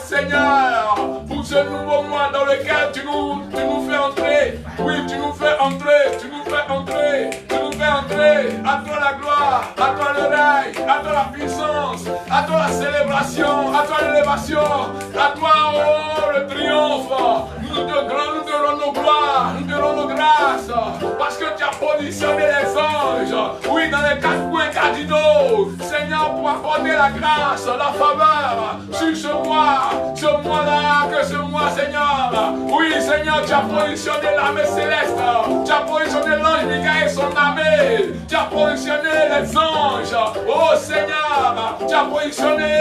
Seigneur, pour ce nouveau mois dans lequel tu nous fais entrer. Oui, tu nous fais entrer, tu nous fais entrer, tu nous fais entrer. À toi la gloire, à toi le règne, à toi la puissance, à toi la célébration, à toi l'élévation, à toi, oh, le triomphe. Nous te rendons gloire, nous te rendons grâce, parce que tu as positionné les anges, oui, dans les quatre coins cardinaux, Seigneur, pour apporter la grâce, la faveur, sur ce mois-là, que ce mois, Seigneur, oui, Seigneur, tu as positionné l'armée céleste, tu as positionné l'ange Michael et son armée, tu as positionné les anges, oh Seigneur, tu as positionné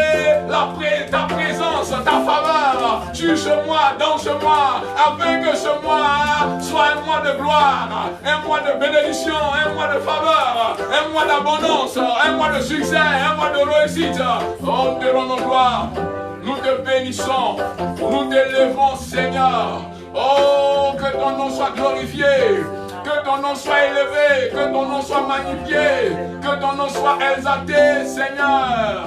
ta présence, ta faveur, sur ce mois, dans ce mois, afin que ce mois soit un mois de gloire, un mois de bénédiction, un mois de faveur, un mois d'abondance, un mois de succès, un mois de réussite. Oh, nous te rendons gloire, nous te bénissons, nous t'élevons, Seigneur. Oh, que ton nom soit glorifié, que ton nom soit élevé, que ton nom soit magnifié, que ton nom soit exalté, Seigneur.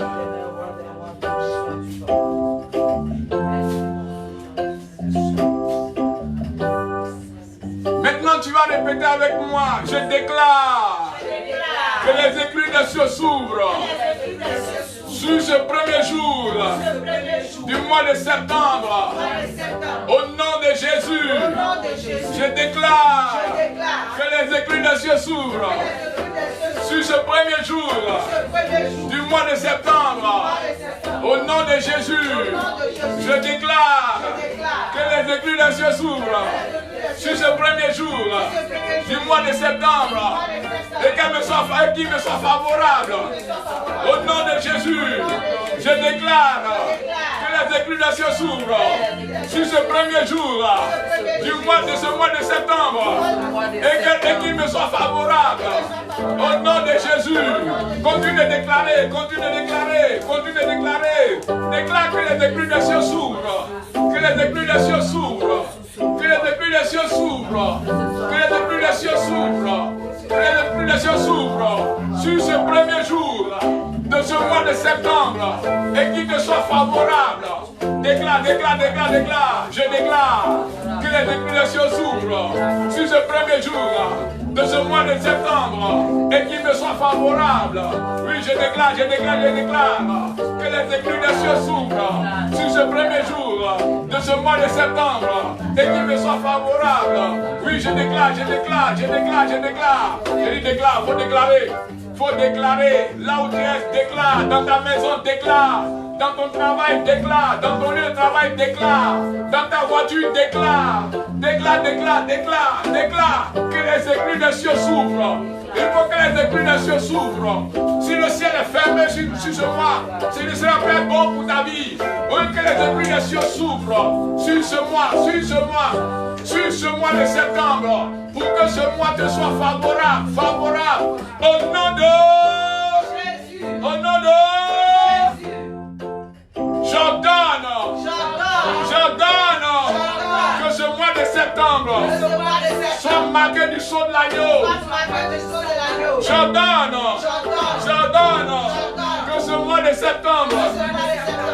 Maintenant, tu vas répéter avec moi. Je déclare que les écluses des cieux s'ouvrent sur ce premier jour du mois de septembre. Au nom de Jésus, je déclare que les écluses des cieux s'ouvrent sur ce premier jour du mois de septembre. Au nom de Jésus, je déclare que les écluses des cieux s'ouvrent sur ce premier jour du mois de septembre et qu'il me soit favorable. Au nom de Jésus, je déclare que les écluses des cieux s'ouvrent sur ce premier jour de ce mois de septembre et qu'il me soit favorable. Au nom de Jésus, continue de déclarer, continue de déclarer, continue de déclarer. Déclare que les écluses des cieux s'ouvrent, que les écluses des cieux s'ouvrent, que les écluses des cieux s'ouvrent, que les écluses des cieux s'ouvrent, que les écluses des cieux s'ouvrent sur ce premier jour de ce mois de septembre et qu'il te soit favorable. Déclare, déclare, déclare, déclare. Je déclare que les écluses des cieux s'ouvrent sur ce premier jour de ce mois de septembre et qu'il me soit favorable. Oui, je déclare que les écluses des cieux s'ouvrent sur ce premier jour de ce mois de septembre et qu'il me soit favorable. Oui, je déclare. Je dis déclare, faut déclarer. Faut déclarer, là où tu es, déclare, dans ta maison, déclare, dans ton travail, déclare, dans ton lieu de travail, déclare, dans ta voiture, déclare, déclare, que les écluses des cieux s'ouvrent. Il faut que les écluses des cieux s'ouvrent. Si le ciel est fermé sur ce mois, ce ne sera pas bon pour ta vie. Oui, que les écluses des cieux s'ouvrent sur ce mois de septembre, pour que ce mois te soit favorable. Au nom de Jésus. Au nom de Jésus. J'ordonne que ce mois de septembre soit marqué du sceau de l'agneau. J'ordonne que ce mois de septembre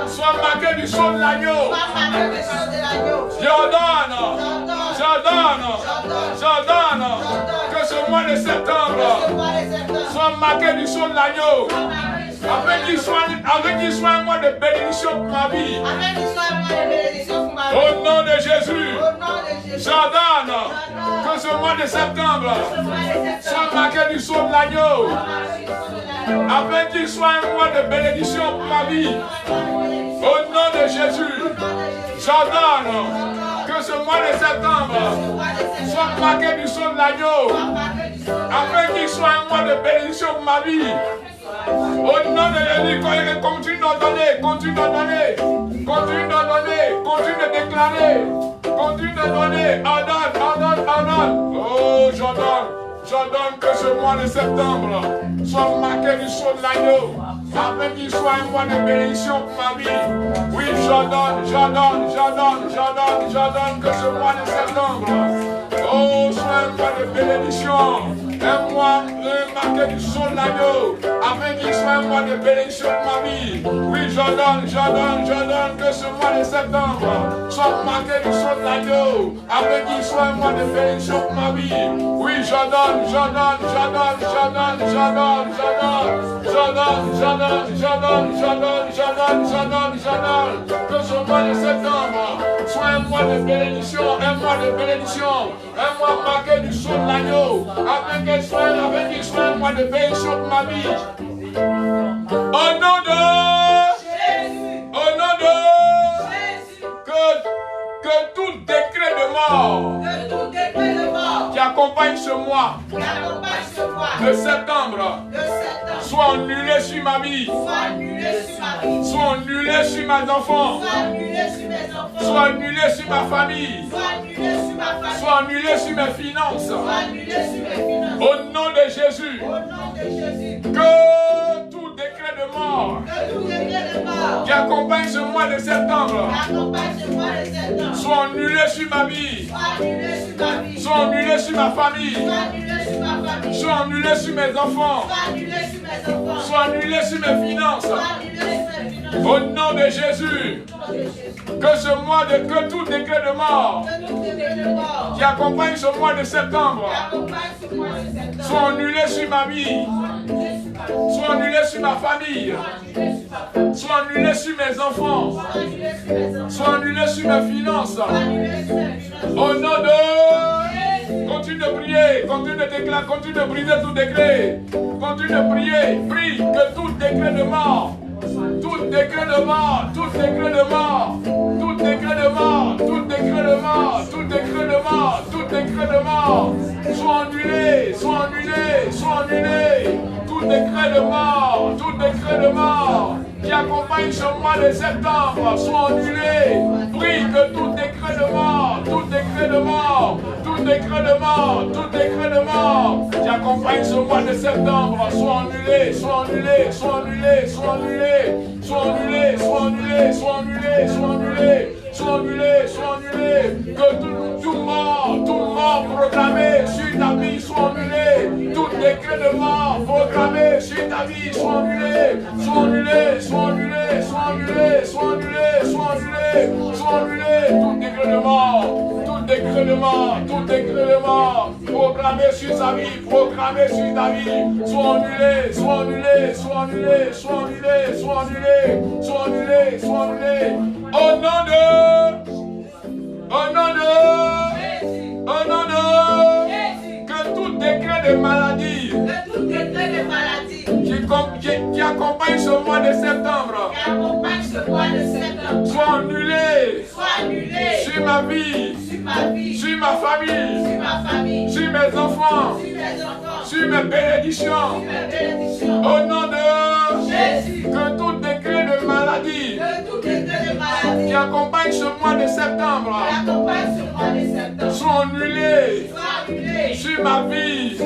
soit marqué du sceau de l'agneau. J'ordonne que ce mois de septembre soit marqué du sceau de l'agneau. Afin qu'il soit un mois de bénédiction pour ma vie. Au nom de Jésus, j'ordonne que ce mois de septembre soit marqué du sceau de l'agneau. Afin qu'il soit un mois de bénédiction pour ma vie. Au nom de Jésus, j'ordonne que ce mois de septembre soit marqué du son de l'agneau, afin qu'il soit un mois de bénédiction pour ma vie. Au nom de Jésus, continue d'en donner, continue d'en donner, continue d'en donner, continue de déclarer, continue de donner, ordonne. Oh, j'ordonne que ce mois de septembre soit marqué du sceau de l'agneau, afin qu'il soit un mois de bénédiction pour ma vie. Oui, j'ordonne que ce mois de septembre, oh, soit un mois de bénédiction. Un mois marqué du sceau de l'agneau, afin qu'il soit un mois de bénédiction pour ma vie. Oui, j'ordonne que ce mois de septembre soit marqué du sceau de l'agneau, afin qu'il soit un mois de bénédiction pour ma vie. Oui, j'ordonne que ce mois de septembre soit un mois de bénédiction, un mois marqué du sceau de l'agneau, afin qu'il soit un mois de bénédiction pour ma vie. Au nom de Jésus, que tout décret de mort qui accompagne ce mois de septembre soit annulé sur ma vie, soit annulé sur mes enfants, soit annulé sur ma famille, soit annulé sur mes finances. Au nom de Jésus, que tout décret de mort qui accompagne ce mois de septembre soit annulé sur ma vie, soit annulé sur ma famille, soit annulé sur mes enfants, soit annulé sur mes finances. Au nom de Jésus, que tout décret de mort qui accompagne ce mois de septembre soit annulé sur ma vie, soit annulé sur ma famille, soit annulé sur mes enfants, soit annulé sur mes finances. Au nom de... Continue de prier, continue de déclarer, continue de briser tout décret. Continue de prier, prie que tout décret de mort, tout décret de mort, tout décret de mort, tout décret de mort, tout décret de mort, tout décret de mort, tout décret de mort, soit annulé, soit annulé, soit annulé. Tout décret de mort, tout décret de mort qui accompagne ce mois de septembre soit annulé. Prie que tout décret de mort, tout décret de mort, tout décret de mort, tout décret de mort qui accompagne ce mois de septembre soit annulé, soit annulé, soit annulé, soit annulé, soit annulé, soit annulé, soit annulé, soit annulé, soit annulé, soit annulé. Que tout mort proclamé sur ta vie soit annulé. Tout décret de mort proclamé sur ta vie soit annulé, soit annulé, soit annulé, soit annulé, soit annulé, soit annulé, soit annulé. Tout décret de mort, tout décret de mort, tout décret de mort proclamé sur sa vie, proclamé sur ta vie, soit annulé, soit annulé, soit annulé, soit annulé, soit annulé, soit annulé, soit annulé. Au nom de que tout décret de maladie qui accompagne ce mois de septembre soit annulé sur ma vie, sur ma famille, sur mes enfants, sur mes bénédictions. Au nom de Jésus, que tout décret de maladie qui accompagne ce mois de septembre soit annulé sur ma vie,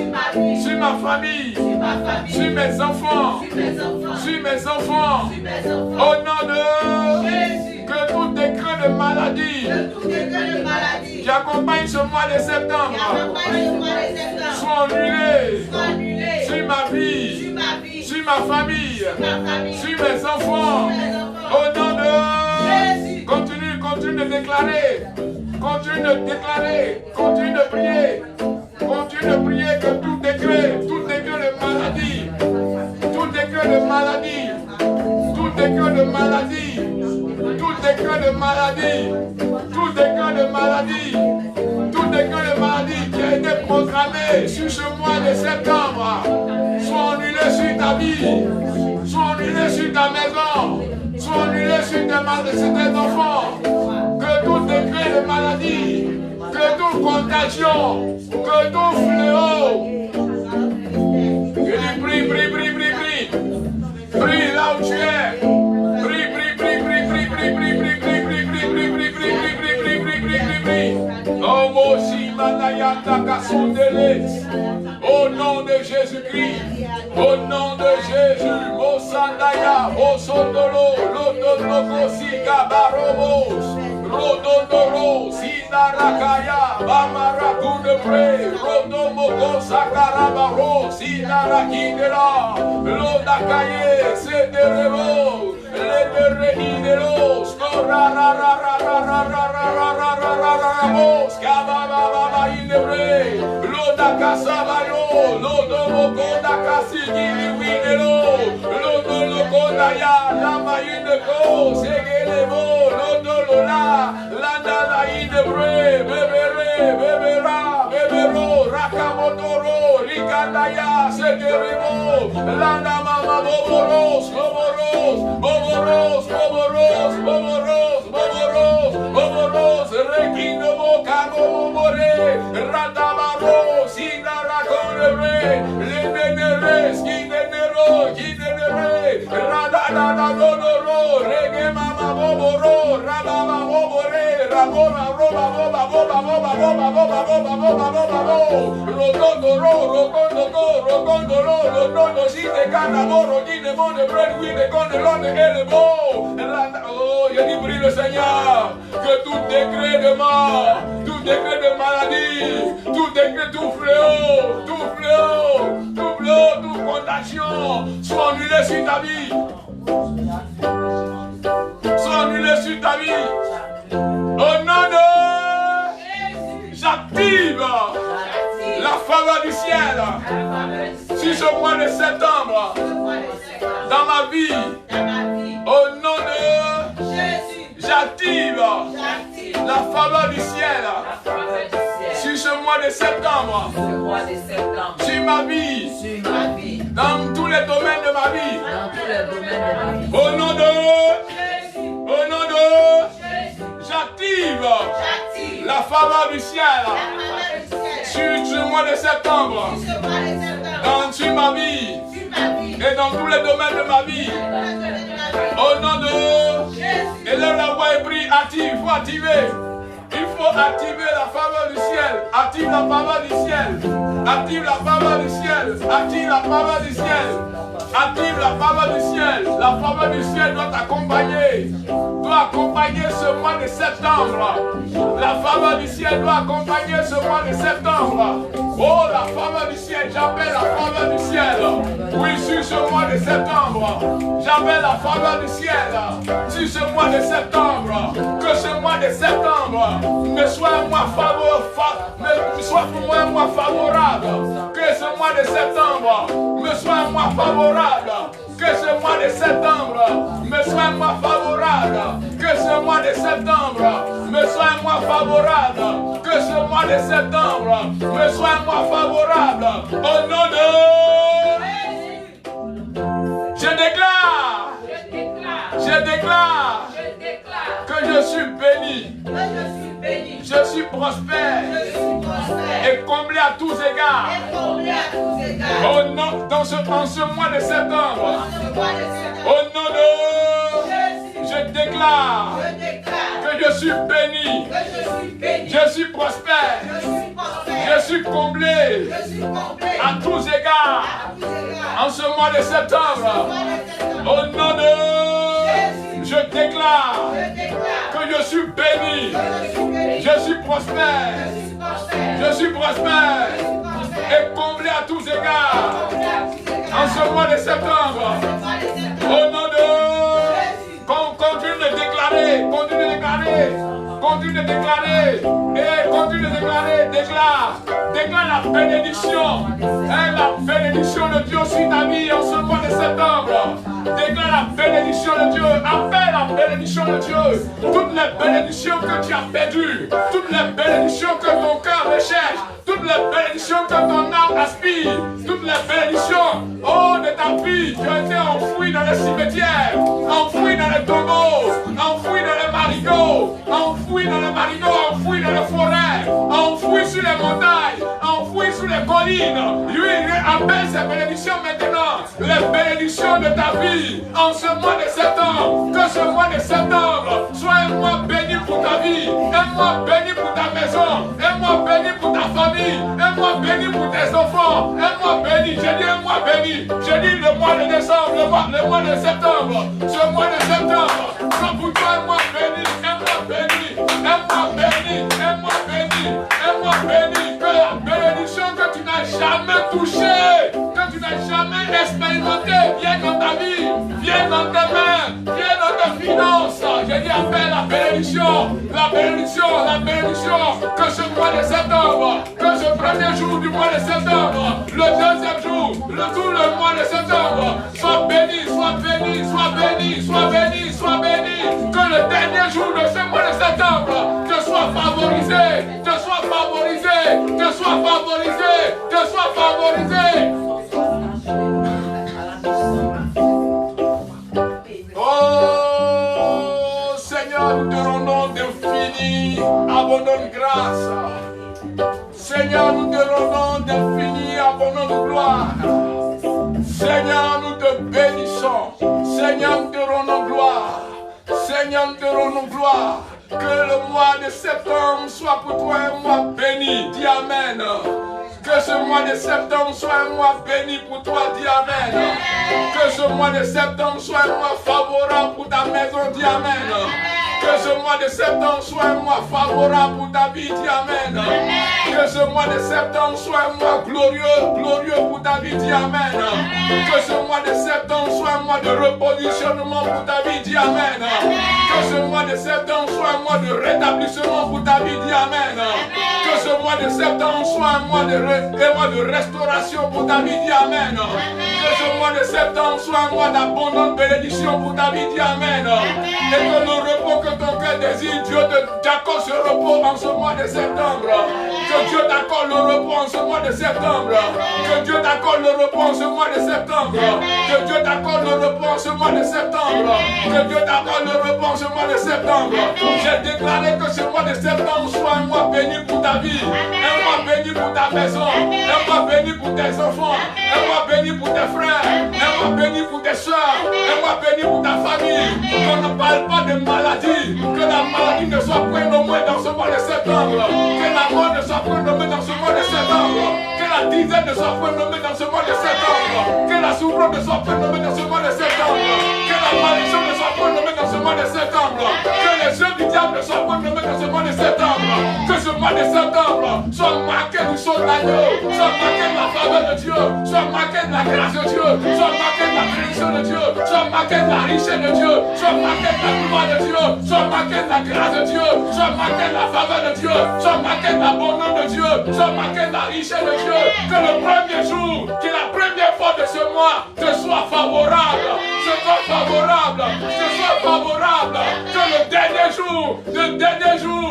sur ma famille, sur mes enfants, sur mes enfants. Au nom de Jésus, que tout décret de maladie qui accompagne ce mois de septembre soit annulé sur ma vie, sur ma famille, sur mes enfants. Au nom de Jésus, continue de déclarer, continue de déclarer, continue de prier. Continue de prier que tout décret de maladie, tout décret de maladie, tout décret de maladie, tout décret de maladie, tout décret de maladie, tout décret de maladie qui a été programmé sur ce mois de septembre, soit annulé sur ta vie, soit annulé sur ta maison, soit annulé sur tes enfants. Que tout décret de maladie, que toute contagion, que tout fléau. Je dis prie, prie, prie, prie, prie. Prie là où tu es. Prie, prie, prie, prie, prie, prie, prie, prie, prie, prie, prie, prie, prie, prie, prie, prie, prie, prie, prie, prie. Oh Moshi Manayata Kasundele. Au nom de Jésus-Christ. Au nom de Jésus. Mosandaya, Mosondolo, Lodonoko Siga Barobos. Rodondoro, Sinarakaya, Bamarakunde Pre, Rodomoko Sakarabaro, Sinarakindera, Lodakaye, Sederevo, Ledereideros, Korararararararararararararararamos, Kabababa Indebre, Lodakasabayo, Lodomoko Dakasigiri Winero, Lodoloko Daya, Lama Indeko, Segelevo, Lodolola. Landa la Idebre, Bebere, Bebera, Bebero, Rakamotoro, Rikandaya, Segerimo, Landa Mama Boboros, Boboros, Boboros, Boboros, Boboros, Boboros, Boboros, Rekino Kamo More, Ratabaro, Sinara Conebre, Lenere, Skinero, Ginere, Radada Dodoro, Rege Mama Boboro, Rababa Bobore, Rabora, Roba, Boba, Boba, Boba, Boba, Boba, Boba, Boba, Boba, Boba, Rodondoro, Rocondoro, Rocondoro, Rodondo, Site, Canamoro, Guine, Monde, Bread, Wine, Condelone, Elebo. Oh, il y a du bruit le Seigneur, que tout décret de mort, tout décret de maladie, tout décret, tout fléau, toute contagion, soit annulé sur ta vie. Soit annulé sur ta vie. Au nom de j'active la faveur du ciel sur ce mois de septembre dans ma vie. Au nom de j'active la faveur du ciel sur ce mois de septembre, sur ma vie, dans tous les domaines de ma vie. Au nom de j'active la faveur du ciel sur ce mois de septembre, sur ma vie et dans tous les domaines de ma vie. Au nom de élève la voix et prie, active, il faut activer. Il faut activer la faveur du ciel. Active la faveur du ciel. Active la faveur du ciel. Active la faveur du ciel. Active la faveur du ciel. La faveur du ciel doit t'accompagner. Doit accompagner ce mois de septembre. La faveur du ciel doit accompagner ce mois de septembre. Oh, la faveur du ciel. J'appelle la faveur du ciel. Oui, sur ce mois de septembre. J'appelle la faveur du ciel. Sur ce mois de septembre. Que ce mois de septembre me soit un mois favorable. Que ce mois de septembre me soit un mois favorable. Que ce mois de septembre me soit un mois favorable. Que ce mois de septembre me soit un mois favorable. Que ce mois de septembre me soit un mois favorable. Au nom de... Je déclare que je suis béni. Je suis prospère et comblé à tous égards. Au nom, en ce mois de septembre, au nom de... Je déclare que je suis béni. Je suis prospère. Je suis comblé à tous égards. En ce mois de septembre, au nom de... Je déclare que je suis béni. Je suis prospère. Je suis prospère et comblé à tous égards. En ce mois de septembre, au nom de... Continue de déclarer, continue de déclarer, continue de déclarer, et continue de déclarer, déclare la bénédiction, la bénédiction de Dieu sur ta vie en ce mois de septembre. Déclare la bénédiction de Dieu, appelle la bénédiction de Dieu, toutes les bénédictions que tu as perdues, toutes les bénédictions que ton cœur recherche, toutes les bénédictions que ton âme aspire, toutes les bénédictions, oh, de ta vie qui ont été enfouies dans les cimetières, enfouies dans les tombeaux, enfouies dans les marigots, enfouies dans les marigots. domine. Lui, il appelle ses bénédictions maintenant. Les bénédictions de ta vie en ce mois de septembre. Que ce mois de septembre soit un mois béni pour ta vie, un mois béni pour ta maison, un mois béni pour ta famille, un mois béni pour tes enfants, un mois béni. J'ai dit un mois béni. J'ai dit le mois de décembre, le mois de septembre. Ce mois de septembre, soit pour toi un mois béni, un mois béni, un mois béni, un mois béni, un mois béni. Que la bénédiction que tu n'as jamais touchée, que tu n'as jamais expérimenté, vienne dans ta vie, vienne dans tes mains, vienne dans tes finances. J'ai dit appelle la bénédiction, la bénédiction, la bénédiction. Que ce mois de septembre, que ce premier jour du mois de septembre, le deuxième jour, tout le mois de septembre, sois béni, sois béni, sois béni, sois béni, sois béni. Que le dernier jour de ce mois de septembre te soit favorisé, te soit favorisé, te soit favorisé, te soit favorisé. Oh Seigneur, nous te rendons d'infini abondante grâce. Seigneur, nous te rendons d'infini abondante gloire. Seigneur, nous te bénissons. Seigneur, nous te rendons gloire. Seigneur, nous te rendons gloire. Que le mois de septembre soit pour toi un mois béni. Dis Amen. Que ce mois de septembre soit un mois béni pour toi. Dis Amen. Que ce mois de septembre soit un mois favorable pour ta maison. Dis Amen. Que ce mois de septembre soit un mois favorable pour ta vie. Dis Amen. Que ce mois de septembre soit un mois glorieux pour ta vie. Dis Amen. Que ce mois de septembre soit un mois de repositionnement pour ta vie. Dis Amen. Que ce mois de septembre soit un mois de rétablissement pour ta vie. Dis Amen. Que ce mois de septembre soit un mois de restauration pour ta vie. Dis Amen. Que ce mois de septembre soit un mois d'abondante bénédiction pour ta vie. Dis Amen. Et que le repos que ton cœur désire, Dieu t'accorde ce repos en ce mois de septembre. Que Dieu t'accorde le repos en ce mois de septembre. Que Dieu t'accorde le repos en ce mois de septembre. Que Dieu t'accorde le repos en ce mois de septembre. Que Dieu t'accorde le repos en ce mois de septembre. J'ai déclaré que ce mois de septembre soit un mois béni pour ta vie, un mois béni pour ta maison, un mois béni pour tes enfants, un mois béni pour tes frères, un mois béni pour tes soeurs, un mois béni pour ta famille. Qu'on ne parle pas de maladie, que la maladie ne soit prénommée dans ce mois de septembre, que la mort ne soit prénommée dans ce mois de septembre, que la dizaine ne soit prénommée dans ce mois de septembre, que la souffrance ne soit prénommée dans ce mois de septembre, que la malédiction ne soit prénommée dans ce mois de septembre, que les œuvres du diable ne soient prénommées dans ce mois de septembre, que ce mois de septembre soit marqué du saut de l'agneau, soit marqué de la faveur de Dieu, soit marqué de la grâce de Dieu, soit marqué de la bénédiction de Dieu, soit marqué de la richesse de Dieu, soit marqué de la gloire de Dieu, soit marqué de la grâce de Dieu, soit marqué de la faveur de Dieu, soit marqué de l'abondance de Dieu, soit marqué de la richesse de Dieu. Que le premier jour, qui est la première fois de ce mois, te soit favorable, te soit favorable, te soit favorable. Que le dernier jour,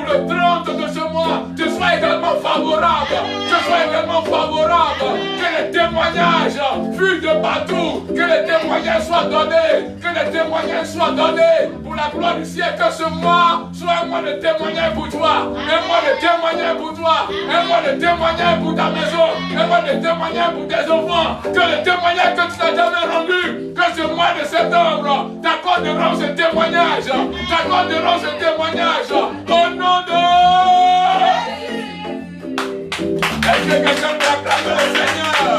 le 30 de ce mois, te soit également favorable, te soit également favorable. Que les témoignages fuient de partout, que les témoignages soient donnés, que les témoignages soient donnés pour la gloire du ciel. Que ce mois soit un mois de témoignage pour toi, un mois de témoignage pour toi, un mois de témoignage pour ta maison, un mois de témoignage pour tes enfants. Que le témoignage que tu n'as jamais rendu, que ce mois de septembre t'accorderont ce témoignage, t'accorderont ce témoignage au nom de... Est-ce que quelqu'un peut acclamer le Seigneur?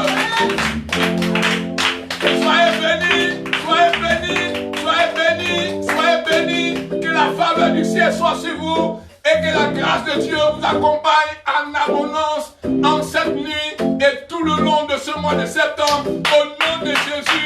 Soyez bénis, soyez bénis, soyez bénis, soyez bénis. Que la faveur du ciel soit sur vous et que la grâce de Dieu vous accompagne en abondance en cette nuit et tout le long de ce mois de septembre. Au nom de Jésus.